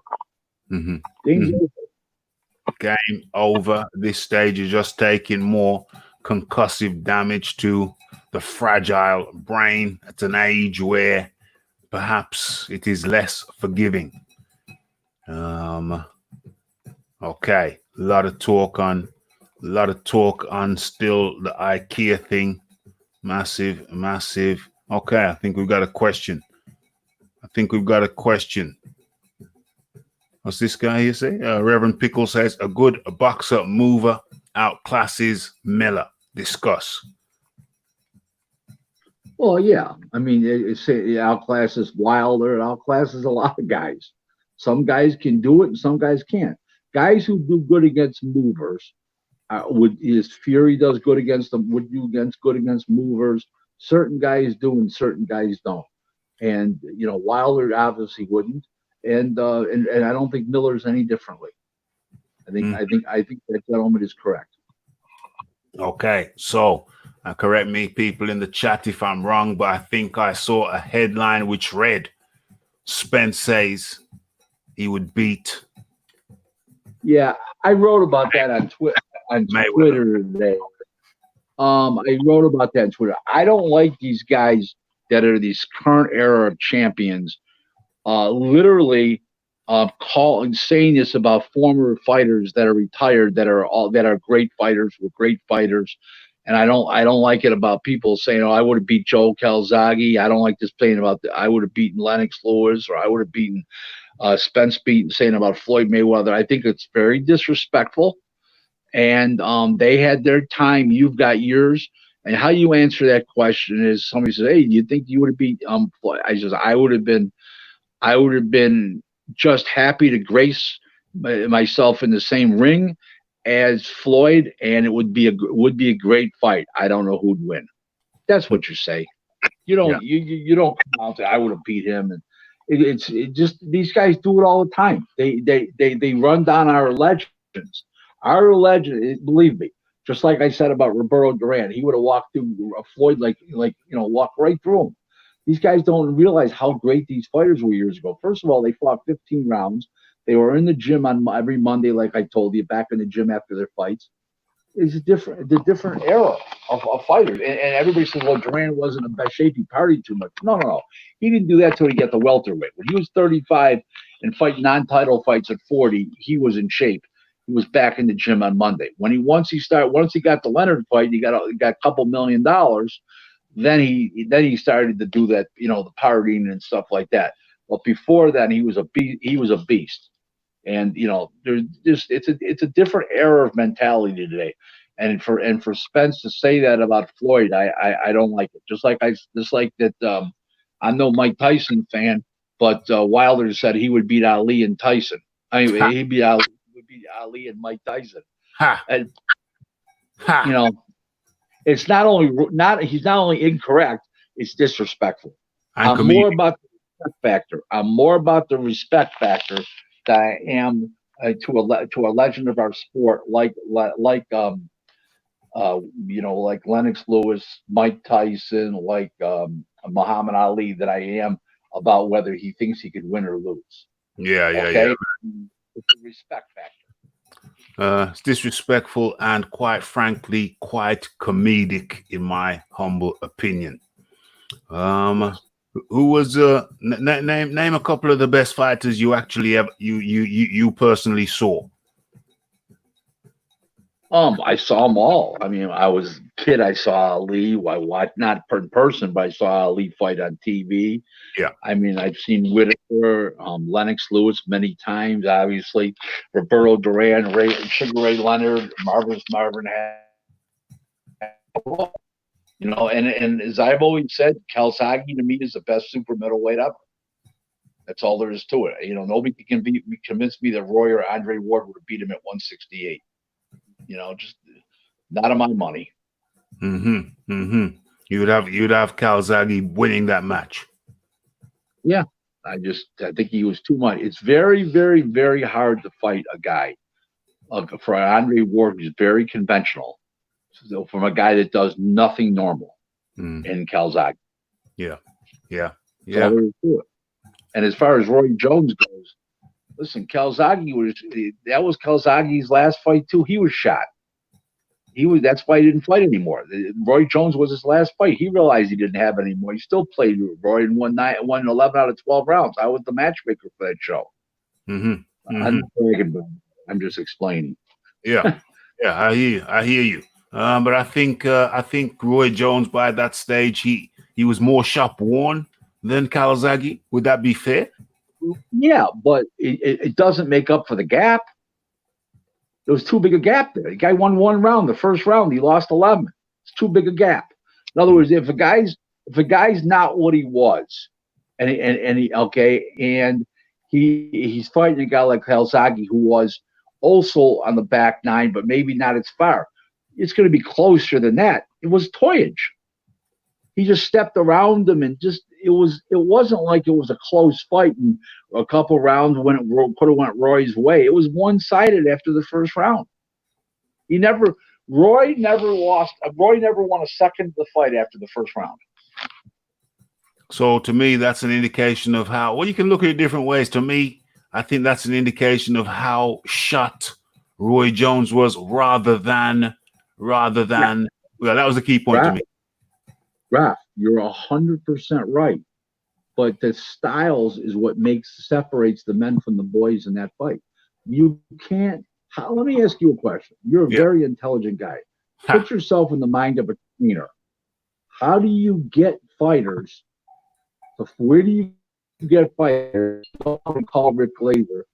Game's over. Game over. This stage is just taking more concussive damage to the fragile brain at an age where perhaps it is less forgiving. Okay, a lot of talk on still the IKEA thing. Massive. Okay, I think we've got a question. What's this guy here say? Reverend Pickle says a good boxer mover outclasses Miller. Discuss. Well, yeah. I mean, it outclasses Wilder. It outclasses a lot of guys. Some guys can do it and some guys can't. Guys who do good against movers, Fury does good against them, would do good against movers. Certain guys do and certain guys don't. And, Wilder obviously wouldn't. And I don't think Miller's any differently. I think that gentleman is correct. Okay, so correct me, people in the chat, if I'm wrong, but I think I saw a headline which read, Spence says he would beat. Yeah, I wrote about that on Twitter today. I wrote about that on Twitter. I don't like these guys that are these current era of champions, literally saying this about former fighters that are retired, that are great fighters, were great fighters. And I don't like it about people saying, "Oh, I would have beat Joe Calzaghe." I don't like this saying about I would have beaten Lennox Lewis, or I would have beaten Spence saying about Floyd Mayweather. I think it's very disrespectful. And they had their time. You've got yours. And how you answer that question is somebody says, "Hey, do you think you would have beat Floyd?" I would have been just happy to grace myself in the same ring. as Floyd, and it would be a great fight. I don't know who'd win. That's what you say. You Yeah. don't you don't come out and say I would have beat him, and it's just these guys do it all the time. They run down our legends. Our legend, believe me, just like I said about Roberto Duran, he would have walked through Floyd like walked right through him. These guys don't realize how great these fighters were years ago. First of all, they fought 15 rounds. They were in the gym on every Monday, like I told you, back in the gym after their fights. It's the different era of fighters. And everybody says, well, Duran wasn't in best shape. He partied too much. No. He didn't do that till he got the welterweight. When he was 35 and fighting non-title fights at 40, he was in shape. He was back in the gym on Monday. Once he got the Leonard fight, he got a couple $1 million. Then he started to do that, the partying and stuff like that. But before then, he was a beast. And there's just it's a different era of mentality today. And for Spence to say that about Floyd, I don't like it. Just like that. I'm no Mike Tyson fan, but Wilder said he would beat Ali and Tyson. I mean, would beat Ali and Mike Tyson. Ha. And Ha. it's he's not only incorrect, it's disrespectful. I'm more about the respect factor. I'm more about the respect factor that I am to a legend of our sport, like Lennox Lewis, Mike Tyson, like Muhammad Ali, that I am about whether he thinks he could win or lose. Yeah. It's a respect factor. It's disrespectful and, quite frankly, quite comedic, in my humble opinion. Who was name a couple of the best fighters you actually you personally saw? I saw them all. I mean, I was a kid. I saw Ali. I watched, not in person, but I saw Ali fight on TV. Yeah. I mean, I've seen Whitaker, Lennox Lewis many times. Obviously, Roberto Duran, Sugar Ray Leonard, Marvin. And as I've always said, Calzaghe to me is the best super middleweight ever. That's all there is to it. Nobody can convince me that Roy or Andre Ward would have beat him at 168. Just not on my money. You'd have Calzaghe winning that match. Yeah, I think he was too much. It's very, very, very hard to fight a guy for Andre Ward, who's very conventional. So from a guy that does nothing normal in Calzaghe. Yeah. And as far as Roy Jones goes, listen, Calzaghe was Calzaghe's last fight too. He was shot. That's why he didn't fight anymore. Roy Jones was his last fight. He realized he didn't have any more. He still played with Roy and won 11 out of 12 rounds. I was the matchmaker for that show. I'm just explaining. Yeah, I hear you. But I think Roy Jones, by that stage, he was more sharp worn than Calzaghe. Would that be fair? Yeah, but it doesn't make up for the gap. There was too big a gap there. The guy won one round. The first round, he lost 11. It's too big a gap. In other words, if a guy's not what he was, and he's fighting a guy like Calzaghe, who was also on the back nine, but maybe not as far. It's going to be closer than that. It was toyage. He just stepped around him, and it wasn't like it was a close fight and a couple rounds when it could have went Roy's way. It was one-sided after the first round. Roy never won a second of the fight after the first round. So to me, that's an indication of how, well, you can look at it different ways. To me, I think that's an indication of how shot Roy Jones was rather than, well, that was the key point to me. Raph, you're 100% right. But the styles is what separates the men from the boys in that fight. You can't. Let me ask you a question. You're a very intelligent guy. Put yourself in the mind of a trainer. How do you get fighters? Where do you get fighters? Don't call Rick Glaser,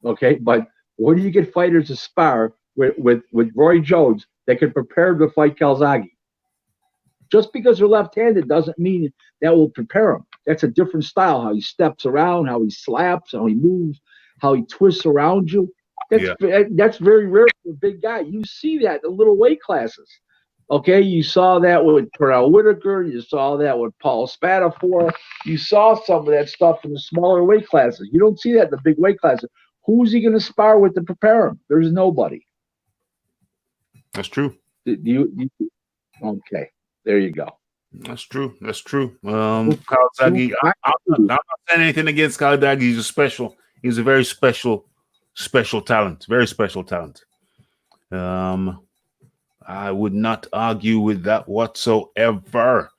okay? But where do you get fighters to spar with Roy Jones that can prepare to fight Calzaghe? Just because they're left-handed doesn't mean that will prepare him. That's a different style, how he steps around, how he slaps, how he moves, how he twists around you. That's very rare a big guy. You see that in the little weight classes. Okay, you saw that with Pernell Whitaker. You saw that with Paul Spatafor. You saw some of that stuff in the smaller weight classes. You don't see that in the big weight classes. Who's he going to spar with to prepare him? There's nobody. That's true. Okay, there you go. That's true. That's true. Calzaghe, I'm not saying anything against Calzaghe. He's a special. He's a very special talent. Very special talent. I would not argue with that whatsoever.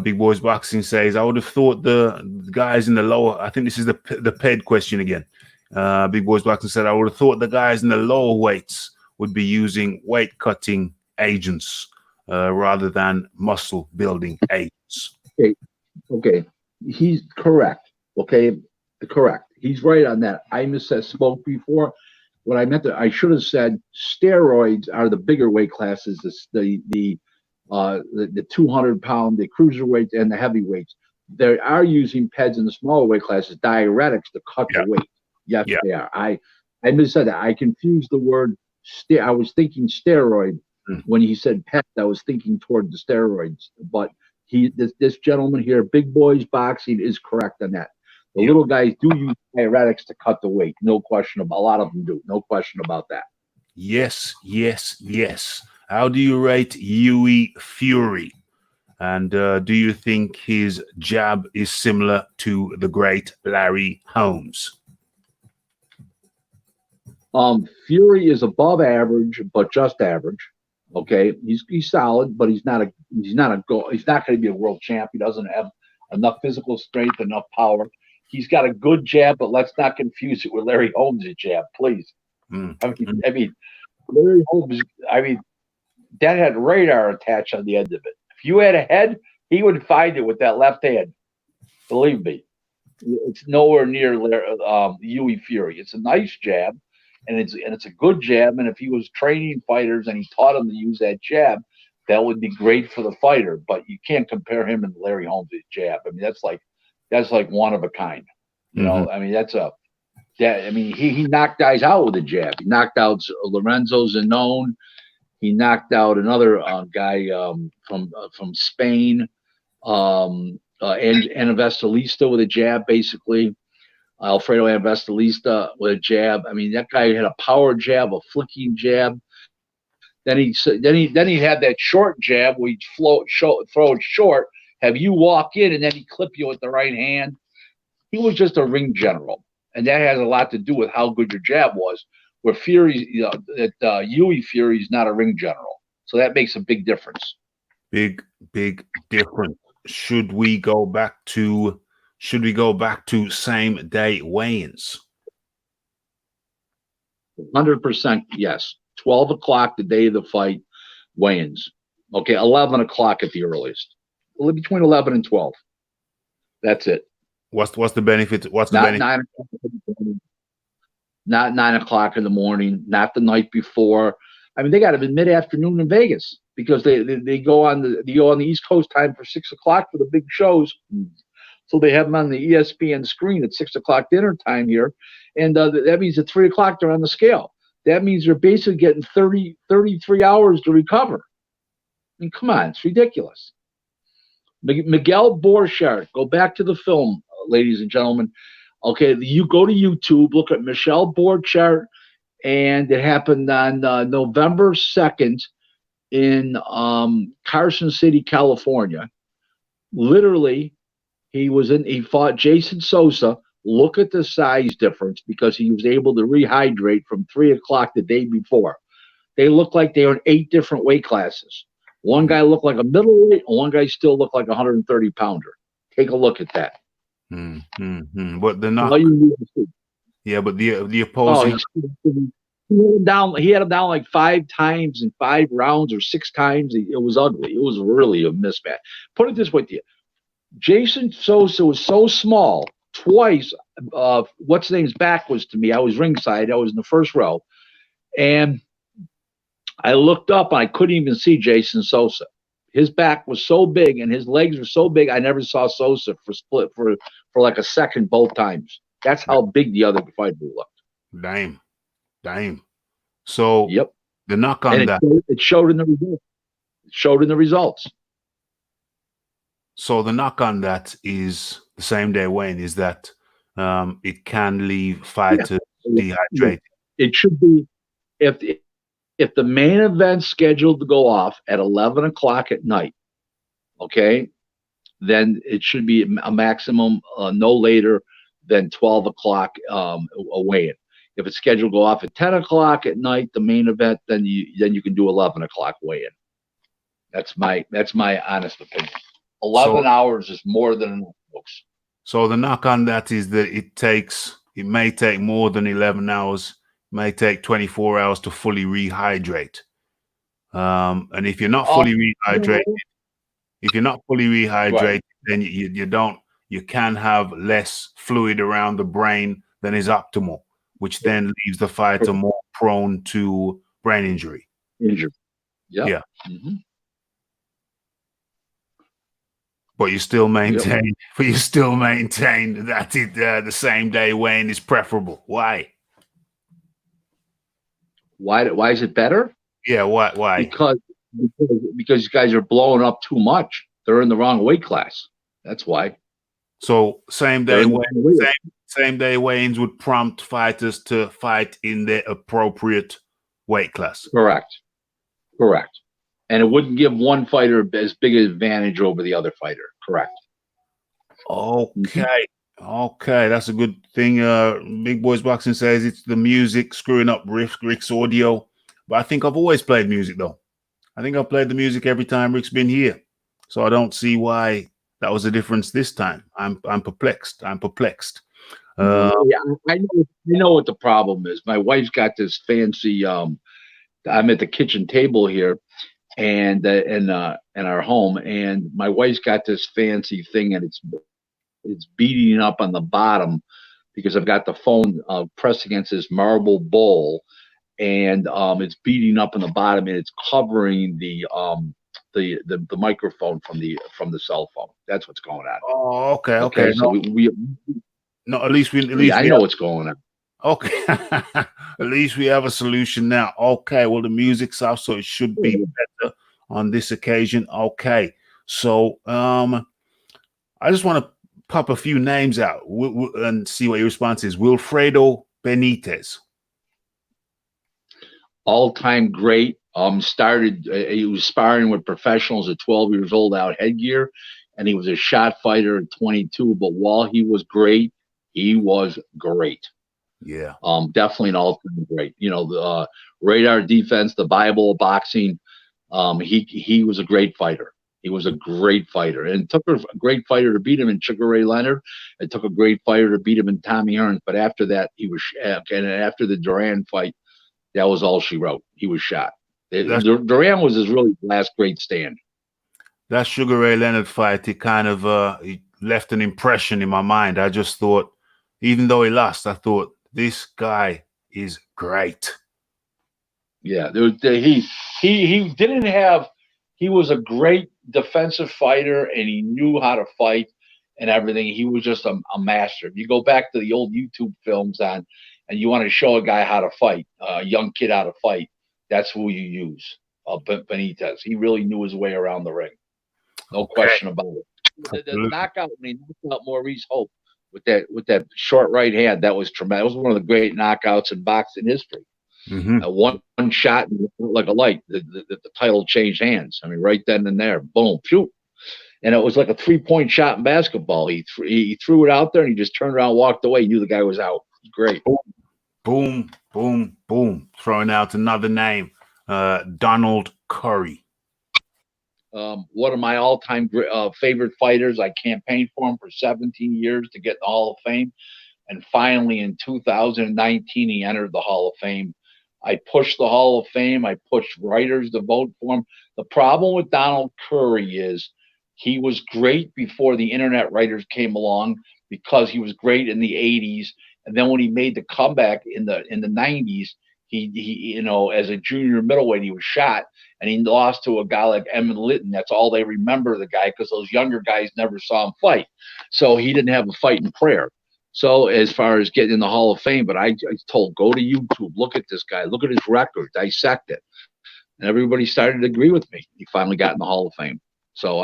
Big Boys Boxing says, I would have thought the guys in the lower, I think this is the PED question again. Big Boys Boxing said, I would have thought the guys in the lower weights would be using weight cutting agents rather than muscle building agents. Okay. He's correct. Okay. Correct. He's right on that. I misspoke before. What I meant to, I should have said steroids are the bigger weight classes, the 200-pound, the cruiserweights and the heavyweights. They are using PEDs in the smaller weight classes, diuretics to cut the weight. Yes, they are. I missaid that. I confused the word. I was thinking steroid when he said PED. I was thinking toward the steroids. But this gentleman here, Big Boys Boxing, is correct on that. The little guys do use diuretics to cut the weight. No question about. A lot of them do. No question about that. Yes. How do you rate Hughie Fury? And do you think his jab is similar to the great Larry Holmes? Fury is above average, but just average. Okay, he's solid, but he's not going to be a world champ. He doesn't have enough physical strength, enough power. He's got a good jab, but let's not confuse it with Larry Holmes' jab, please. I mean, Larry Holmes. I mean, that had radar attached on the end of it. If you had a head, he would find it with that left hand. Believe me, it's nowhere near Hughie Fury. It's a nice jab, and it's a good jab. And if he was training fighters and he taught them to use that jab, that would be great for the fighter. But you can't compare him and Larry Holmes' jab. I mean, that's like one of a kind. You know, I mean, he knocked guys out with a jab. He knocked out Lorenzo Zanone. He knocked out another guy from Spain, and Investalista with a jab, basically. Alfredo Investalista with a jab. I mean, that guy had a power jab, a flicking jab. Then he had that short jab where he'd throw it short, have you walk in, and then he'd clip you with the right hand. He was just a ring general, and that has a lot to do with how good your jab was. Where Fury, Hughie Fury is not a ring general, so that makes a big difference. Big difference. Should we go back to same day weigh-ins? 100% yes. 12 o'clock the day of the fight, weigh-ins. Okay, 11 o'clock at the earliest. Between 11 and 12. That's it. What's the benefit? What's the benefit? 9 o'clock in the morning. Not 9 o'clock in the morning, not the night before. I mean, they got to be mid-afternoon in Vegas because they go on the East Coast time for 6 o'clock for the big shows. So they have them on the ESPN screen at 6 o'clock dinner time here. And that means at 3 o'clock they're on the scale. That means they're basically getting 33 hours to recover. I mean, come on, it's ridiculous. Miguel Borchardt, go back to the film, ladies and gentlemen. Okay, you go to YouTube, look at Michelle Borchardt, and it happened on November 2nd in Carson City, California. Literally, he fought Jason Sosa. Look at the size difference because he was able to rehydrate from 3 o'clock the day before. They looked like they were in 8 different weight classes. One guy looked like a middleweight, and one guy still looked like a 130-pounder. Take a look at that. But they're not. Yeah, but the opposing. He had him down like 5 times in 5 rounds or 6 times. It was ugly. It was really a mismatch. Put it this way to you. Jason Sosa was so small. Twice, what's his name's back was to me. I was ringside. I was in the first row. And I looked up and I couldn't even see Jason Sosa. His back was so big and his legs were so big. I never saw Sosa for like a second both times. That's how big the other fighter looked. Damn. So yep. The knock on And that. it showed in the results. It showed in the results. So the knock on that is the same day weighing is that it can leave fighters dehydrated. It should be if the main event's scheduled to go off at 11 o'clock at night, okay, then it should be a maximum no later than 12 o'clock a weigh-in. If it's scheduled to go off at 10 o'clock at night, the main event, then you can do 11 o'clock weigh-in. That's my honest opinion. 11 hours is more than enough, folks. So the knock on that is that it may take more than 11 hours, may take 24 hours to fully rehydrate. And if you're not fully rehydrated, Right. then you can have less fluid around the brain than is optimal, which then leaves the fighter more prone to brain injury. Injury. Yep. Yeah. Mm-hmm. But you still maintain, that the same day weighing is preferable. Why? Why is it better? Yeah, why? Because you guys are blowing up too much. They're in the wrong weight class. That's why. So same day weigh-ins would prompt fighters to fight in their appropriate weight class. Correct. And it wouldn't give one fighter as big an advantage over the other fighter. Correct. Okay. Okay, that's a good thing. Big Boys Boxing says it's the music screwing up Rick's audio. But I think I've always played music, though. I think I've played the music every time Rick's been here. So I don't see why that was a difference this time. I'm perplexed. Yeah, I know what the problem is. My wife's got this fancy. I'm at the kitchen table here, and in our home, and my wife's got this fancy thing, and it's beating up on the bottom because I've got the phone pressed against this marble bowl, and it's beating up on the bottom, and it's covering the microphone from the cell phone. That's what's going on. Oh, okay. So at least I know what's going on. Okay. At least we have a solution now. Okay. Well, the music's off, so it should be better on this occasion. Okay. So I just want to pop a few names out and see what your response is. Wilfredo Benitez. All-time great. He was sparring with professionals at 12 years old out headgear, and he was a shot fighter at 22. But while he was great, he was great. Yeah. Definitely an all-time great. The radar defense, the Bible of boxing. He was a great fighter. He was a great fighter, and it took a great fighter to beat him in Sugar Ray Leonard. It took a great fighter to beat him in Tommy Hearns. But after that, and after the Duran fight, that was all she wrote. He was shot. Duran was his really last great stand. That Sugar Ray Leonard fight, it kind of it left an impression in my mind. I just thought, even though he lost, I thought, this guy is great. Yeah, he didn't have. He was a great defensive fighter, and he knew how to fight and everything. He was just a master. If you go back to the old YouTube films and you want to show a guy how to fight, a young kid how to fight, that's who you use. Benitez. He really knew his way around the ring. No question about it. The knockout when he knocked out Maurice Hope with that short right hand, that was tremendous. It was one of the great knockouts in boxing history. Mm-hmm. One shot like a light, the title changed hands. I mean, right then and there, boom, shoot. And it was like a 3-point shot in basketball. He threw it out there, and he just turned around and walked away. He knew the guy was out. Great. Boom, boom, boom. Throwing out another name, Donald Curry. One of my all-time favorite fighters. I campaigned for him for 17 years to get in the Hall of Fame. And finally, in 2019, he entered the Hall of Fame. I pushed the Hall of Fame. I pushed writers to vote for him. The problem with Donald Curry is he was great before the internet writers came along because he was great in the 80s. And then when he made the comeback in the 90s, he as a junior middleweight, he was shot, and he lost to a guy like Emmett Litton. That's all they remember the guy, because those younger guys never saw him fight. So he didn't have a fighting prayer. So as far as getting in the Hall of Fame, but I told, go to YouTube, look at this guy, look at his record, dissect it. And everybody started to agree with me. He finally got in the Hall of Fame. So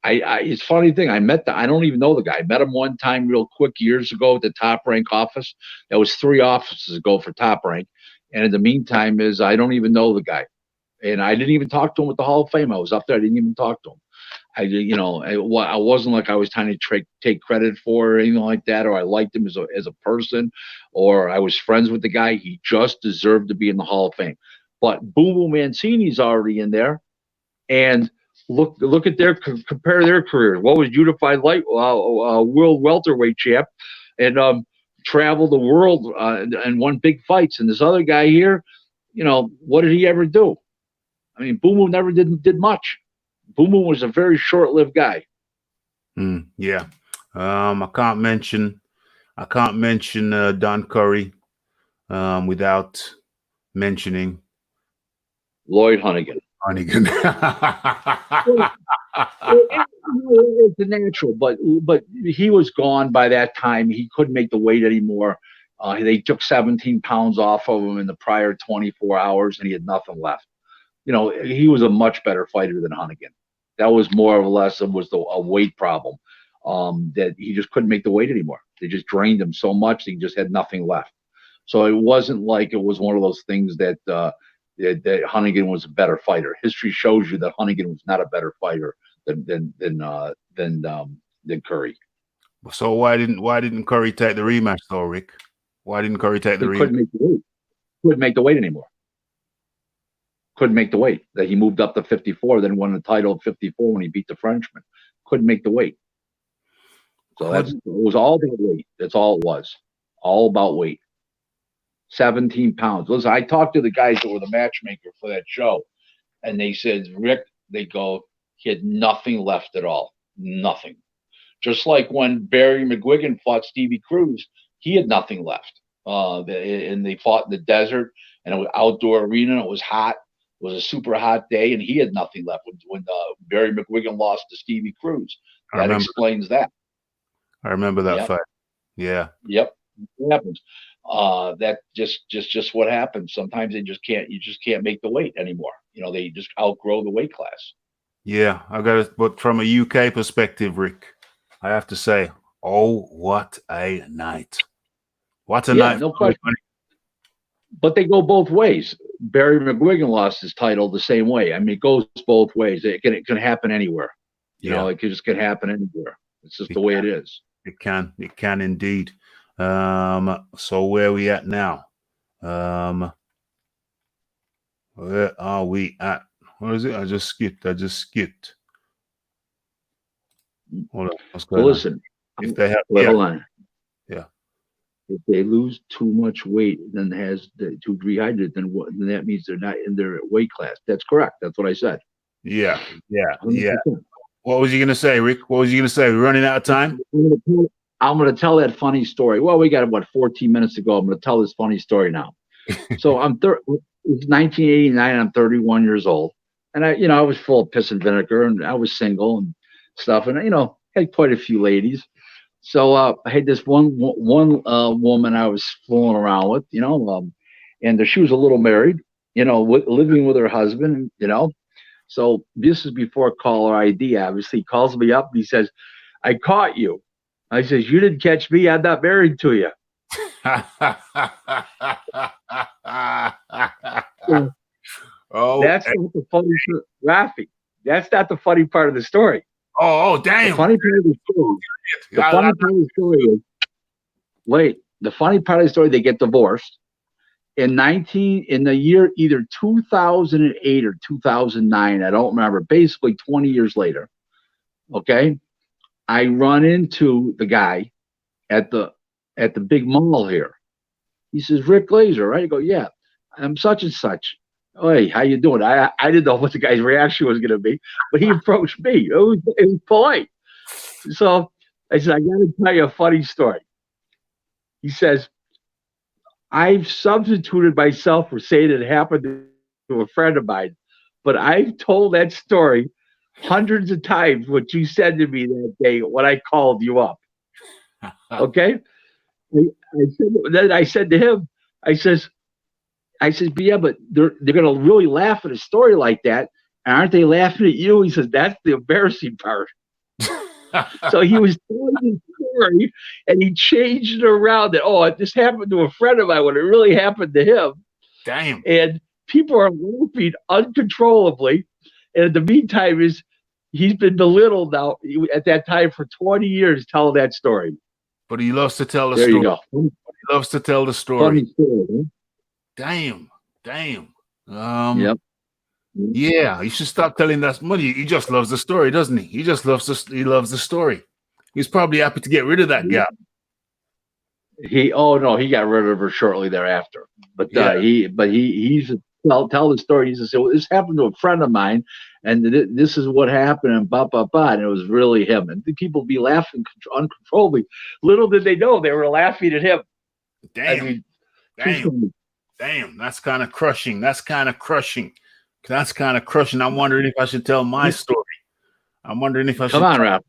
it's a funny thing. I don't even know the guy. I met him one time real quick years ago at the Top Rank office. That was 3 offices ago for Top Rank. And in the meantime I don't even know the guy. And I didn't even talk to him at the Hall of Fame. I was up there. I didn't even talk to him. I wasn't like I was trying to take credit for or anything like that, or I liked him as a person, or I was friends with the guy. He just deserved to be in the Hall of Fame. But Boom Boom Mancini's already in there, and look at compare their careers. What was Unified Light World Welterweight champ, and traveled the world and won big fights. And this other guy here, what did he ever do? I mean, Boom Boom never did much. Boom Boom was a very short-lived guy. Yeah. I can't mention Don Curry without mentioning Lloyd Hunnigan. It's a natural, but he was gone by that time. He couldn't make the weight anymore. They took 17 pounds off of him in the prior 24 hours, and he had nothing left. He was a much better fighter than Hunnigan. That was more or less a weight problem, that he just couldn't make the weight anymore. They just drained him so much that he just had nothing left. So it wasn't like it was one of those things that Hunnigan was a better fighter. History shows you that Hunnigan was not a better fighter than Curry. So why didn't Curry take the rematch though, Rick? Why didn't Curry take the rematch? Couldn't make the weight anymore. Couldn't make the weight. That he moved up to 54, then won the title at 54 when he beat the Frenchman. Couldn't make the weight. So it was all about weight. That's all it was. All about weight. 17 pounds. Listen, I talked to the guys that were the matchmaker for that show, and they said, Rick, he had nothing left at all. Nothing. Just like when Barry McGuigan fought Stevie Cruz, he had nothing left. And they fought in the desert, and it was outdoor arena, and it was hot. It was a super hot day, and he had nothing left when Barry McGuigan lost to Stevie Cruz. That explains that. I remember that fight. Yeah. Yep. It happens. That just what happens. Sometimes you just can't make the weight anymore. They just outgrow the weight class. Yeah, but from a UK perspective, Rick, I have to say, what a night. What a night. No question. But they go both ways. Barry McGuigan lost his title the same way. I mean, it goes both ways. It can happen anywhere. It can happen anywhere. It's just the way it is. It can indeed. So where are we at now? Where are we at? What is it? I just skipped. Hold on. What's going on? Listen, if they have, hold on. Yeah. If they lose too much weight, then too dehydrated, then that means they're not in their weight class. That's correct. That's what I said. Yeah. What was you gonna say, Rick? What was you gonna say? We're running out of time. I'm gonna tell that funny story. Well, we got 14 minutes to go. I'm gonna tell this funny story now. So it's 1989. I'm 31 years old, and I was full of piss and vinegar, and I was single and stuff, and had quite a few ladies. So I had this one woman I was fooling around with, and she was a little married, living with her husband, So this is before caller ID. Obviously, he calls me up. And he says, "I caught you." I says, "You didn't catch me. I'm not married to you." That's not the funny Raphie. That's not the funny part of the story. Oh, damn. The funny part of the story is, the funny part of the story, they get divorced. In the year either 2008 or 2009, I don't remember, basically 20 years later, okay, I run into the guy at the big mall here. He says, "Rick Glaser," right? I go, "Yeah, I'm such and such." "Hey, how you doing?" I didn't know what the guy's reaction was going to be, but he approached me. It was polite. So I said, "I got to tell you a funny story." He says, "I've substituted myself for saying it happened to a friend of mine, but I've told that story hundreds of times what you said to me that day when I called you up." Okay? I said to him, I says, but yeah, but they're gonna really laugh at a story like that. Aren't they laughing at you? He says, that's the embarrassing part. So he was telling the story and he changed it around that, oh, this happened to a friend of mine when it really happened to him. Damn. And people are laughing uncontrollably. And in the meantime, he's been belittled now at that time for 20 years telling that story. But he loves to tell the there story. You go. He loves to tell the story. Funny story, huh? Damn. Yep. Yeah, you should stop telling that money. He just loves the story, doesn't he? He just loves he loves the story. He's probably happy to get rid of that guy. He got rid of her shortly thereafter. But Yeah. he's tell the story. He says, well, this happened to a friend of mine, and this is what happened, and blah blah blah, and it was really him. And the people be laughing uncontrollably. Little did they know they were laughing at him. Damn. I mean, damn. That's kind of crushing. I'm wondering if I should tell my story. I'm wondering if I should. Come on, Raph.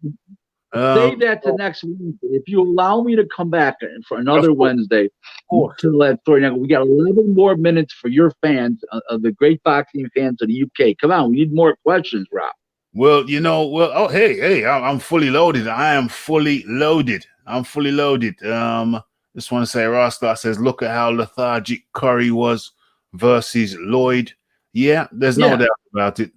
Save that to next week. If you allow me to come back for another Wednesday to that story. Now, we got 11 more minutes for your fans, of the great boxing fans of the UK. Come on, we need more questions, Rob. Well, hey, I'm fully loaded. I am fully loaded. Just want to say, Rostar says, look at how lethargic Curry was versus Lloyd. Yeah, there's no doubt about it.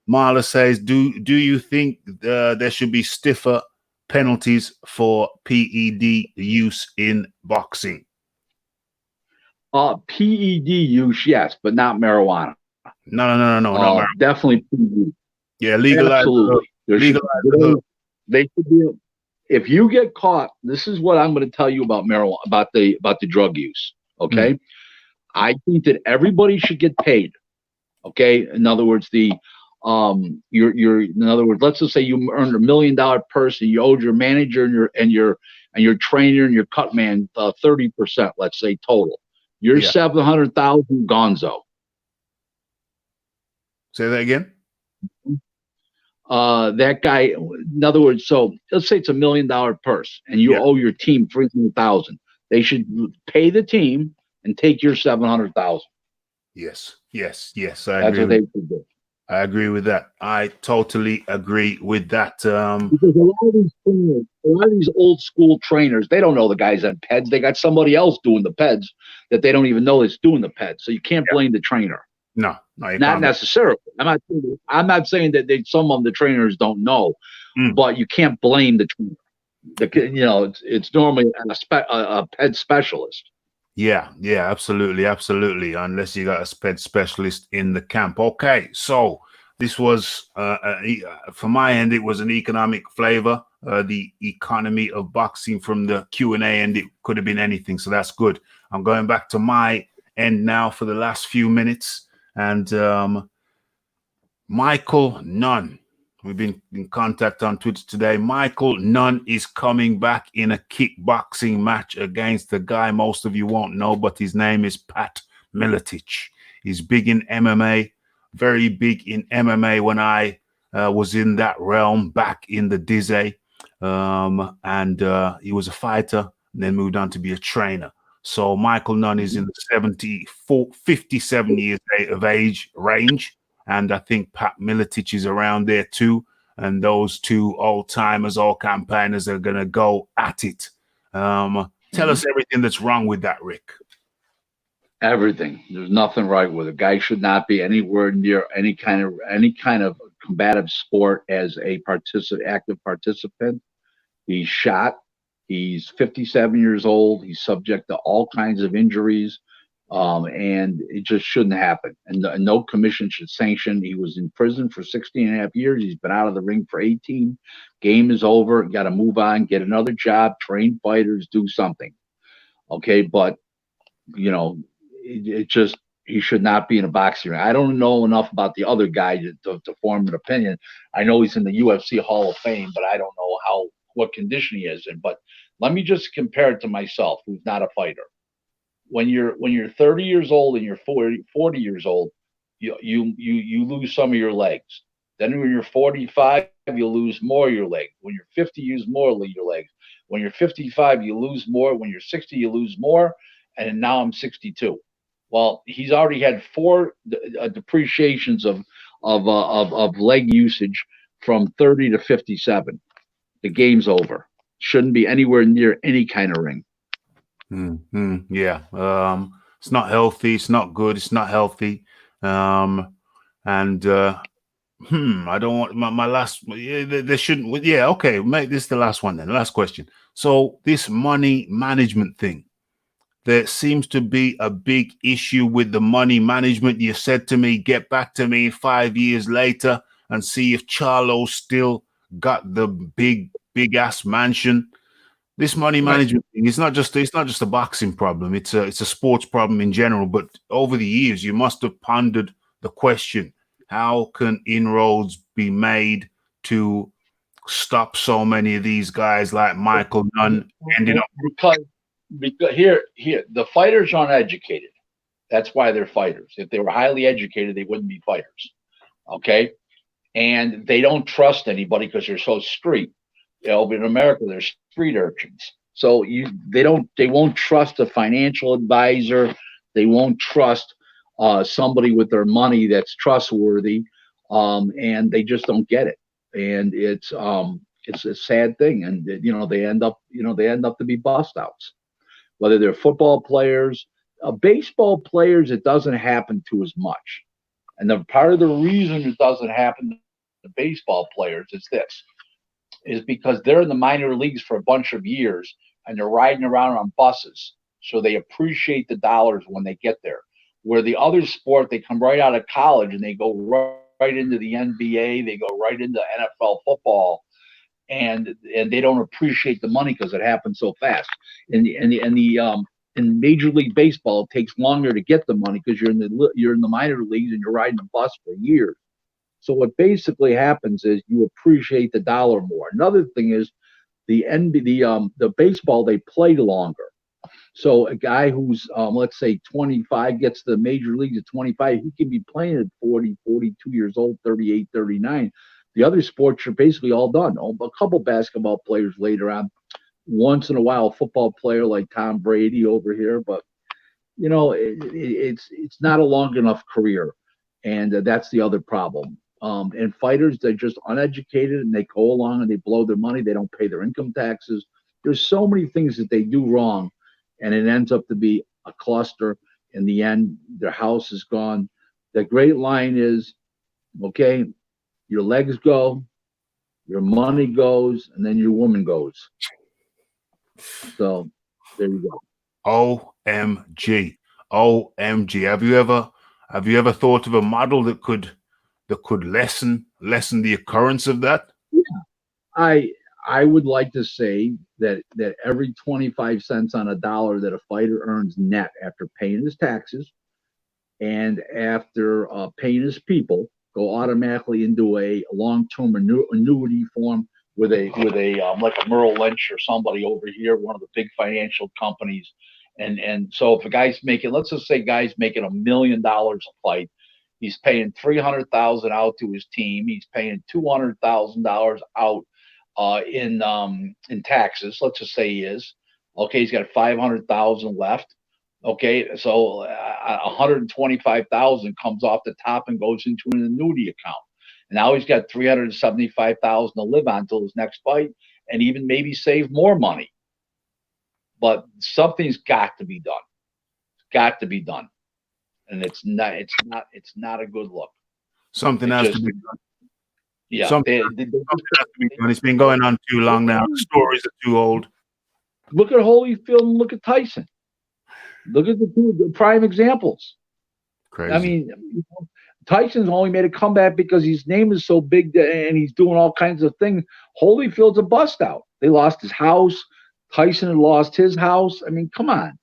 Marla says, do you think there should be stiffer penalties for PED use in boxing? PED use, yes, but not marijuana. No, not marijuana. Definitely PED. Yeah, legalize. Absolutely. They should be. If you get caught, this is what I'm going to tell you about marijuana, about the drug use. Okay, I think that everybody should get paid. Okay, in other words, in other words, let's just say you earned $1 million purse and you owed your manager and your trainer and your cut man 30%, let's say total. You're 700,000 gonzo. Say that again. That guy, in other words, so let's say it's $1 million purse and you owe your team 300,000. They should pay the team and take your 700,000. Yes. That's what they should do. I agree with that. I totally agree with that. Because a lot of these old school trainers, they don't know the guys on PEDs. They got somebody else doing the PEDs that they don't even know is doing the PEDs. So you can't blame the trainer. No, not necessarily. I'm not saying that some of the trainers don't know, but you can't blame the trainer. It's normally a PED specialist. Yeah, absolutely. Unless you got a PED specialist in the camp. Okay, so this was, from my end, it was an economic flavor. The economy of boxing from the Q&A, and it could have been anything. So that's good. I'm going back to my end now for the last few minutes. And Michael Nunn, we've been in contact on Twitter today. Michael Nunn is coming back in a kickboxing match against the guy most of you won't know, but his name is Pat Miletich. He's big in MMA, very big in MMA when I was in that realm back in the Dizzy. And he was a fighter and then moved on to be a trainer. So Michael Nunn is in the 57 years of age range. And I think Pat Miletich is around there too. And those two old-timers, all campaigners are going to go at it. Tell us everything that's wrong with that, Rick. Everything. There's nothing right with it. Guy should not be anywhere near any kind of combative sport as a active participant. He's shot. He's 57 years old. He's subject to all kinds of injuries. And it just shouldn't happen. And no commission should sanction. He was in prison for 16 and a half years. He's been out of the ring for 18. Game is over. Got to move on, get another job, train fighters, do something. Okay, but he should not be in a boxing ring. I don't know enough about the other guy to form an opinion. I know he's in the UFC Hall of Fame, but I don't know what condition he is in. But let me just compare it to myself, who's not a fighter. When you're 30 years old and you're 40 years old, you lose some of your legs. Then when you're 45, you lose more of your legs. When you're 50, you use more of your legs. When you're 55, you lose more. When you're 60, you lose more. And now I'm 62. Well, he's already had 4 depreciations of leg usage from 30 to 57. The game's over. Shouldn't be anywhere near any kind of ring. Yeah. It's not healthy. It's not good. It's not healthy. I don't want my last. There shouldn't. Yeah. Okay. Make this the last one then. Last question. So this money management thing, there seems to be a big issue with the money management. You said to me, get back to me 5 years later and see if Charlo still got the big ass mansion. This money management thing, it's not just a boxing problem. It's a sports problem in general. But over the years, you must have pondered the question: how can inroads be made to stop so many of these guys like Michael Nunn ending up? Because here, the fighters aren't educated. That's why they're fighters. If they were highly educated, they wouldn't be fighters. Okay, and they don't trust anybody because they're so street. In America, they're street urchins. So they won't trust a financial advisor. They won't trust somebody with their money that's trustworthy, and they just don't get it. And it's a sad thing. And they end up to be bust outs. Whether they're football players, baseball players, it doesn't happen to as much. And the part of the reason it doesn't happen to baseball players is because they're in the minor leagues for a bunch of years and they're riding around on buses. So they appreciate the dollars when they get there. Where the other sport, they come right out of college and they go right into the NBA, they go right into NFL football, and they don't appreciate the money because it happens so fast. In Major League Baseball, it takes longer to get the money because you're in the minor leagues and you're riding a bus for years. So what basically happens is you appreciate the dollar more. Another thing is the baseball, they play longer. So a guy who's let's say 25 gets to the major leagues at 25, he can be playing at 40, 42 years old, 38, 39. The other sports are basically all done. A couple basketball players later on. Once in a while, a football player like Tom Brady over here, but it's not a long enough career, and that's the other problem. And fighters, they're just uneducated and they go along and they blow their money. They don't pay their income taxes. There's so many things that they do wrong, and it ends up to be a cluster. In the end, their house is gone. The great line is, okay, your legs go, your money goes, and then your woman goes. So there you go. OMG. Have you ever thought of a model that could lessen the occurrence of that? Yeah. I would like to say that every 25 cents on a dollar that a fighter earns net after paying his taxes and after paying his people go automatically into a long-term annuity form with a like a Merrill Lynch or somebody over here, one of the big financial companies. And so if a guy's making, let's just say guy's making $1 million a fight, he's paying $300,000 out to his team. He's paying $200,000 out in taxes. Let's just say he is. Okay, he's got $500,000 left. Okay, so 125,000 comes off the top and goes into an annuity account. And now he's got 375,000 to live on until his next fight, and even maybe save more money. But something's got to be done. It's got to be done, and it's not a good look. Something has to be done. Yeah, something has to be done. It's been going on too long now. The stories are too old. Look at Holyfield and look at Tyson. Look at the prime examples. Crazy. I mean, Tyson's only made a comeback because his name is so big and he's doing all kinds of things. Holyfield's a bust out. They lost his house. Tyson had lost his house. I mean, come on.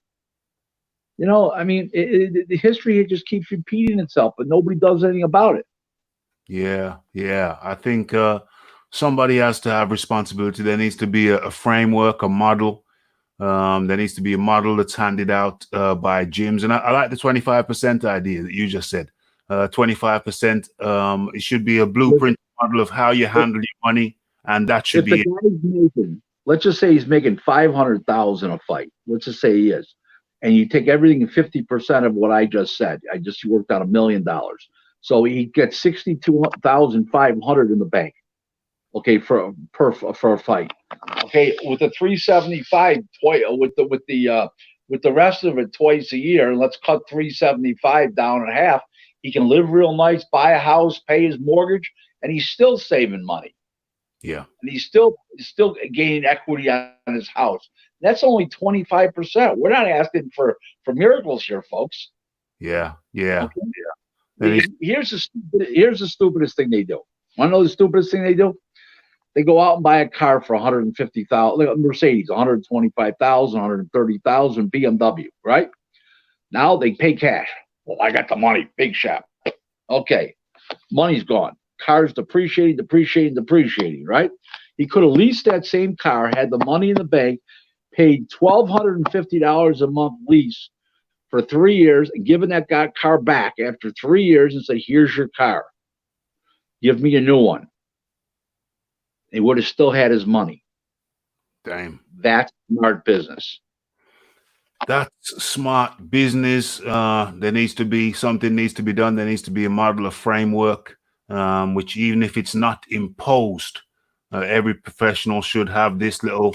The history just keeps repeating itself, but nobody does anything about it. Yeah. I think somebody has to have responsibility. There needs to be a framework, a model. There needs to be a model that's handed out by gyms. And I like the 25% idea that you just said. 25%. It should be a blueprint model of how you handle your money, and that should If the be it. guy's making, let's just say he's making 500,000 a fight. Let's just say he is, and you take everything 50% of what I just said. I just worked out $1 million, so he gets 62,500 in the bank. Okay, for a fight. Okay, with the 375 with the rest of it twice a year, and let's cut 375 down in half. He can live real nice, buy a house, pay his mortgage, and he's still saving money. Yeah, And he's still gaining equity on his house. That's only 25%. We're not asking for miracles here, folks. yeah. Okay? Here's the stupidest thing they do. Want to know the stupidest thing they do? They go out and buy a car for 150,000, Mercedes, 125,000, 130,000, BMW, right? Now they pay cash. Well, I got the money, big shot. Okay, money's gone. Car's depreciating, right? He could have leased that same car, had the money in the bank, paid $1,250 a month lease for 3 years, and given that car back after 3 years and said, here's your car. Give me a new one. He would have still had his money. Damn. That's smart business. That's smart business. There needs to be something needs to be done. There needs to be a model, a framework, which even if it's not imposed, every professional should have this little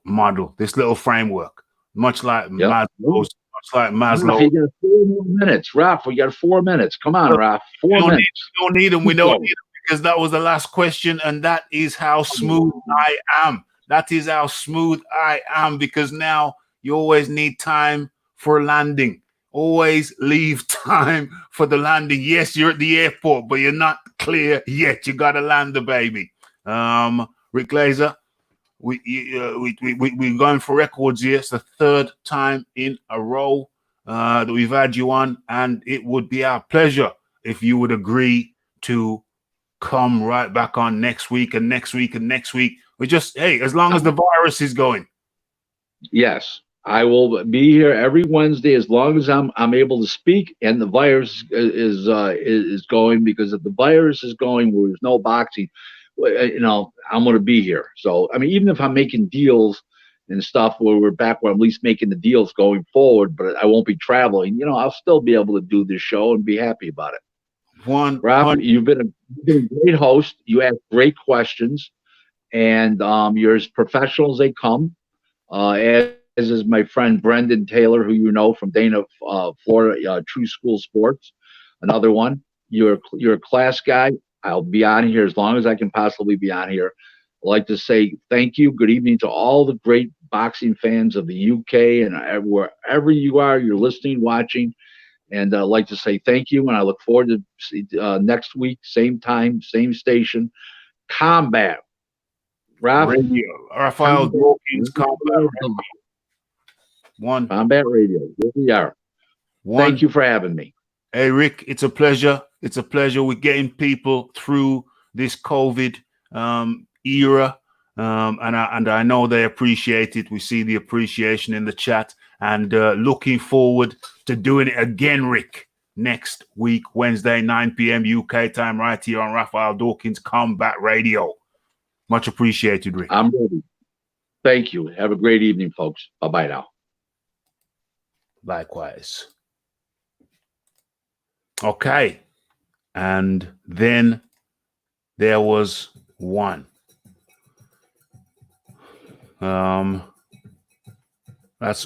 model, this little framework, much like Maslow's. Much like Maslow. You got 4 more minutes, Raph. We got 4 minutes. Come on, Raph. 4 minutes. We don't need them. We don't need them because that was the last question, and that is how smooth I am. That is how smooth I am because now you always need time for landing. Always leave time for the landing. Yes, you're at the airport, but you're not clear yet. You got to land the baby. Rick Glaser, we're going for records here. It's the 3rd time in a row that we've had you on, and it would be our pleasure if you would agree to come right back on next week and next week and next week. We just, hey, as long as the virus is going. Yes, I will be here every Wednesday as long as I'm able to speak and the virus is going, because if the virus is going where there's no boxing, I'm going to be here. So, I mean, even if I'm making deals and stuff where we're back where I'm at least making the deals going forward, but I won't be traveling, I'll still be able to do this show and be happy about it. Raphie, you've been a great host. You ask great questions, and you're as professional as they come. As is my friend Brendan Taylor, who you know from Dana, Florida, True School Sports. Another one. You're a class guy. I'll be on here as long as I can possibly be on here. I'd like to say thank you. Good evening to all the great boxing fans of the UK and wherever you are, you're listening, watching. And I'd like to say thank you. And I look forward to next week, same time, same station. Combat. Radio. Raphael Dawkins, Combat Radio. One. Combat Radio. Here we are. Thank you for having me. Hey, Rick, it's a pleasure. It's a pleasure. We're getting people through this COVID era. And I know they appreciate it. We see the appreciation in the chat, and looking forward to doing it again, Rick, next week, Wednesday, 9 p.m. UK time, right here on Raphael Dawkins Combat Radio. Much appreciated, Rick. I'm ready. Thank you. Have a great evening, folks. Bye-bye now. Likewise. Okay. And then there was one. That's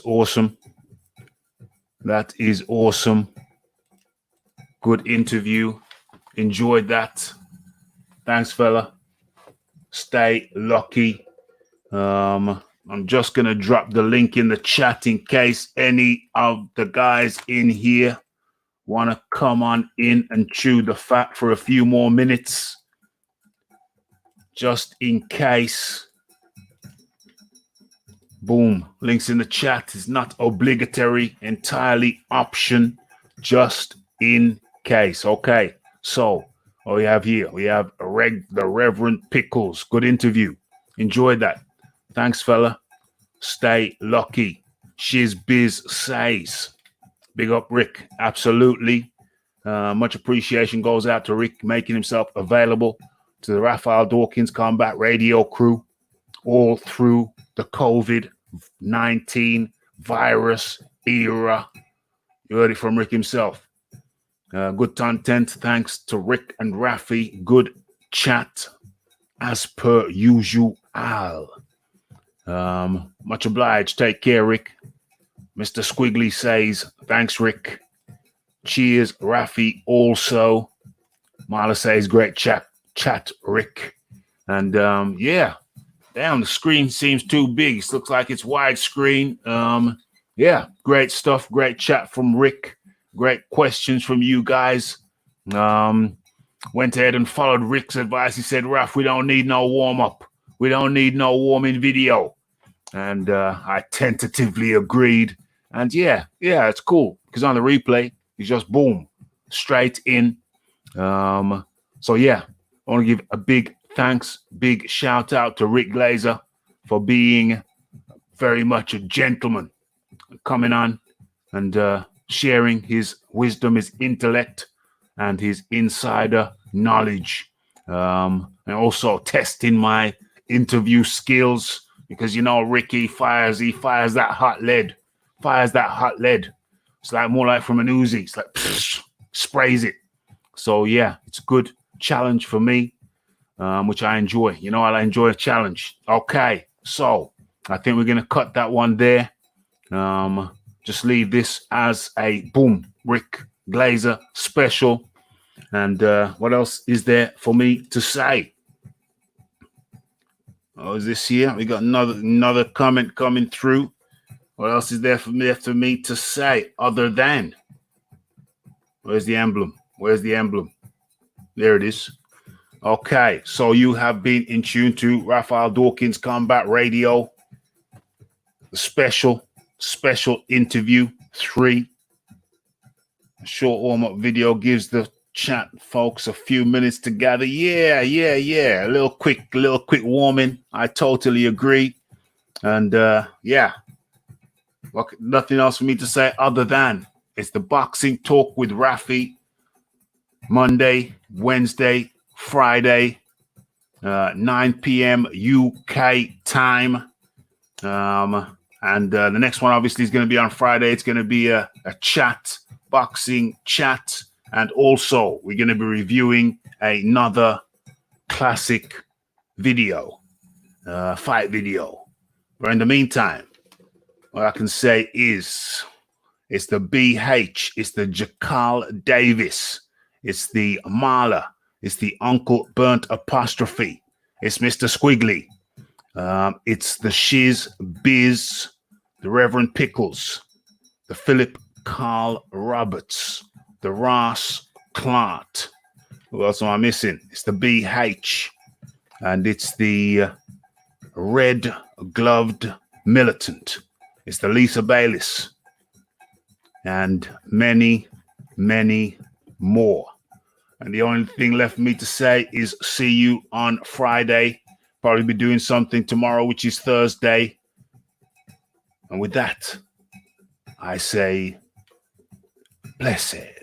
awesome. That is awesome. Good interview. Enjoyed that. Thanks, fella. Stay lucky. I'm just going to drop the link in the chat in case any of the guys in here want to come on in and chew the fat for a few more minutes. Just in case. Boom. Links in the chat is not obligatory, entirely option, just in case. Okay. So what we have here, we have the Reverend Pickles. Good interview. Enjoyed that. Thanks, fella. Stay lucky. Shiz Biz says. Big up, Rick. Absolutely. Much appreciation goes out to Rick making himself available to the Raphael Dawkins Combat Radio crew all through the COVID-19 virus era. You heard it from Rick himself. Good content. Thanks to Rick and Raphie. Good chat as per usual. Much obliged. Take care, Rick. Mr. Squiggly says, thanks, Rick. Cheers, Raphie. Also, Marla says, great chat, Rick. And yeah, damn, the screen seems too big. It looks like it's widescreen. Yeah, great stuff. Great chat from Rick. Great questions from you guys. Went ahead and followed Rick's advice. He said, Raph, we don't need no warm-up. We don't need no warming video. And I tentatively agreed. And yeah, it's cool. Because on the replay, it's just boom, straight in. So yeah, I want to give a big thanks, big shout out to Rick Glaser for being very much a gentleman, coming on and sharing his wisdom, his intellect, and his insider knowledge. And also testing my interview skills because, you know, Ricky fires that hot lead. It's like more like from an Uzi. It's like psh, sprays it. So yeah, it's a good challenge for me, which I enjoy. You know, I enjoy a challenge. Okay, so I think we're gonna cut that one there. Just leave this as a boom, Rick Glaser special. And what else is there for me to say? Oh, is this here? We got another comment coming through. What else is there for me to say other than? Where's the emblem? There it is. Okay, so you have been in tune to Raphael Dawkins Combat Radio. The special interview 3. A short warm-up video gives the chat folks a few minutes to gather. Yeah. A little quick warming. I totally agree. And yeah. Well, nothing else for me to say other than it's the boxing talk with Raphie. Monday, Wednesday, Friday, 9 p.m. UK time. And the next one obviously is going to be on Friday. It's going to be a chat, boxing chat. And also we're going to be reviewing another classic video, fight video. But in the meantime, what I can say is it's the BH, it's the Jakal Davis, it's the Marla, it's the Uncle Burnt Apostrophe, it's Mr. Squiggly, it's the Shiz Biz, the Reverend Pickles, the Philip Carl Roberts, the Ross Clark. Who else am I missing? It's the BH, and it's the Red Gloved Militant. It's the Lisa Bayliss, and many, many more. And the only thing left for me to say is see you on Friday. Probably be doing something tomorrow, which is Thursday. And with that, I say, blessed.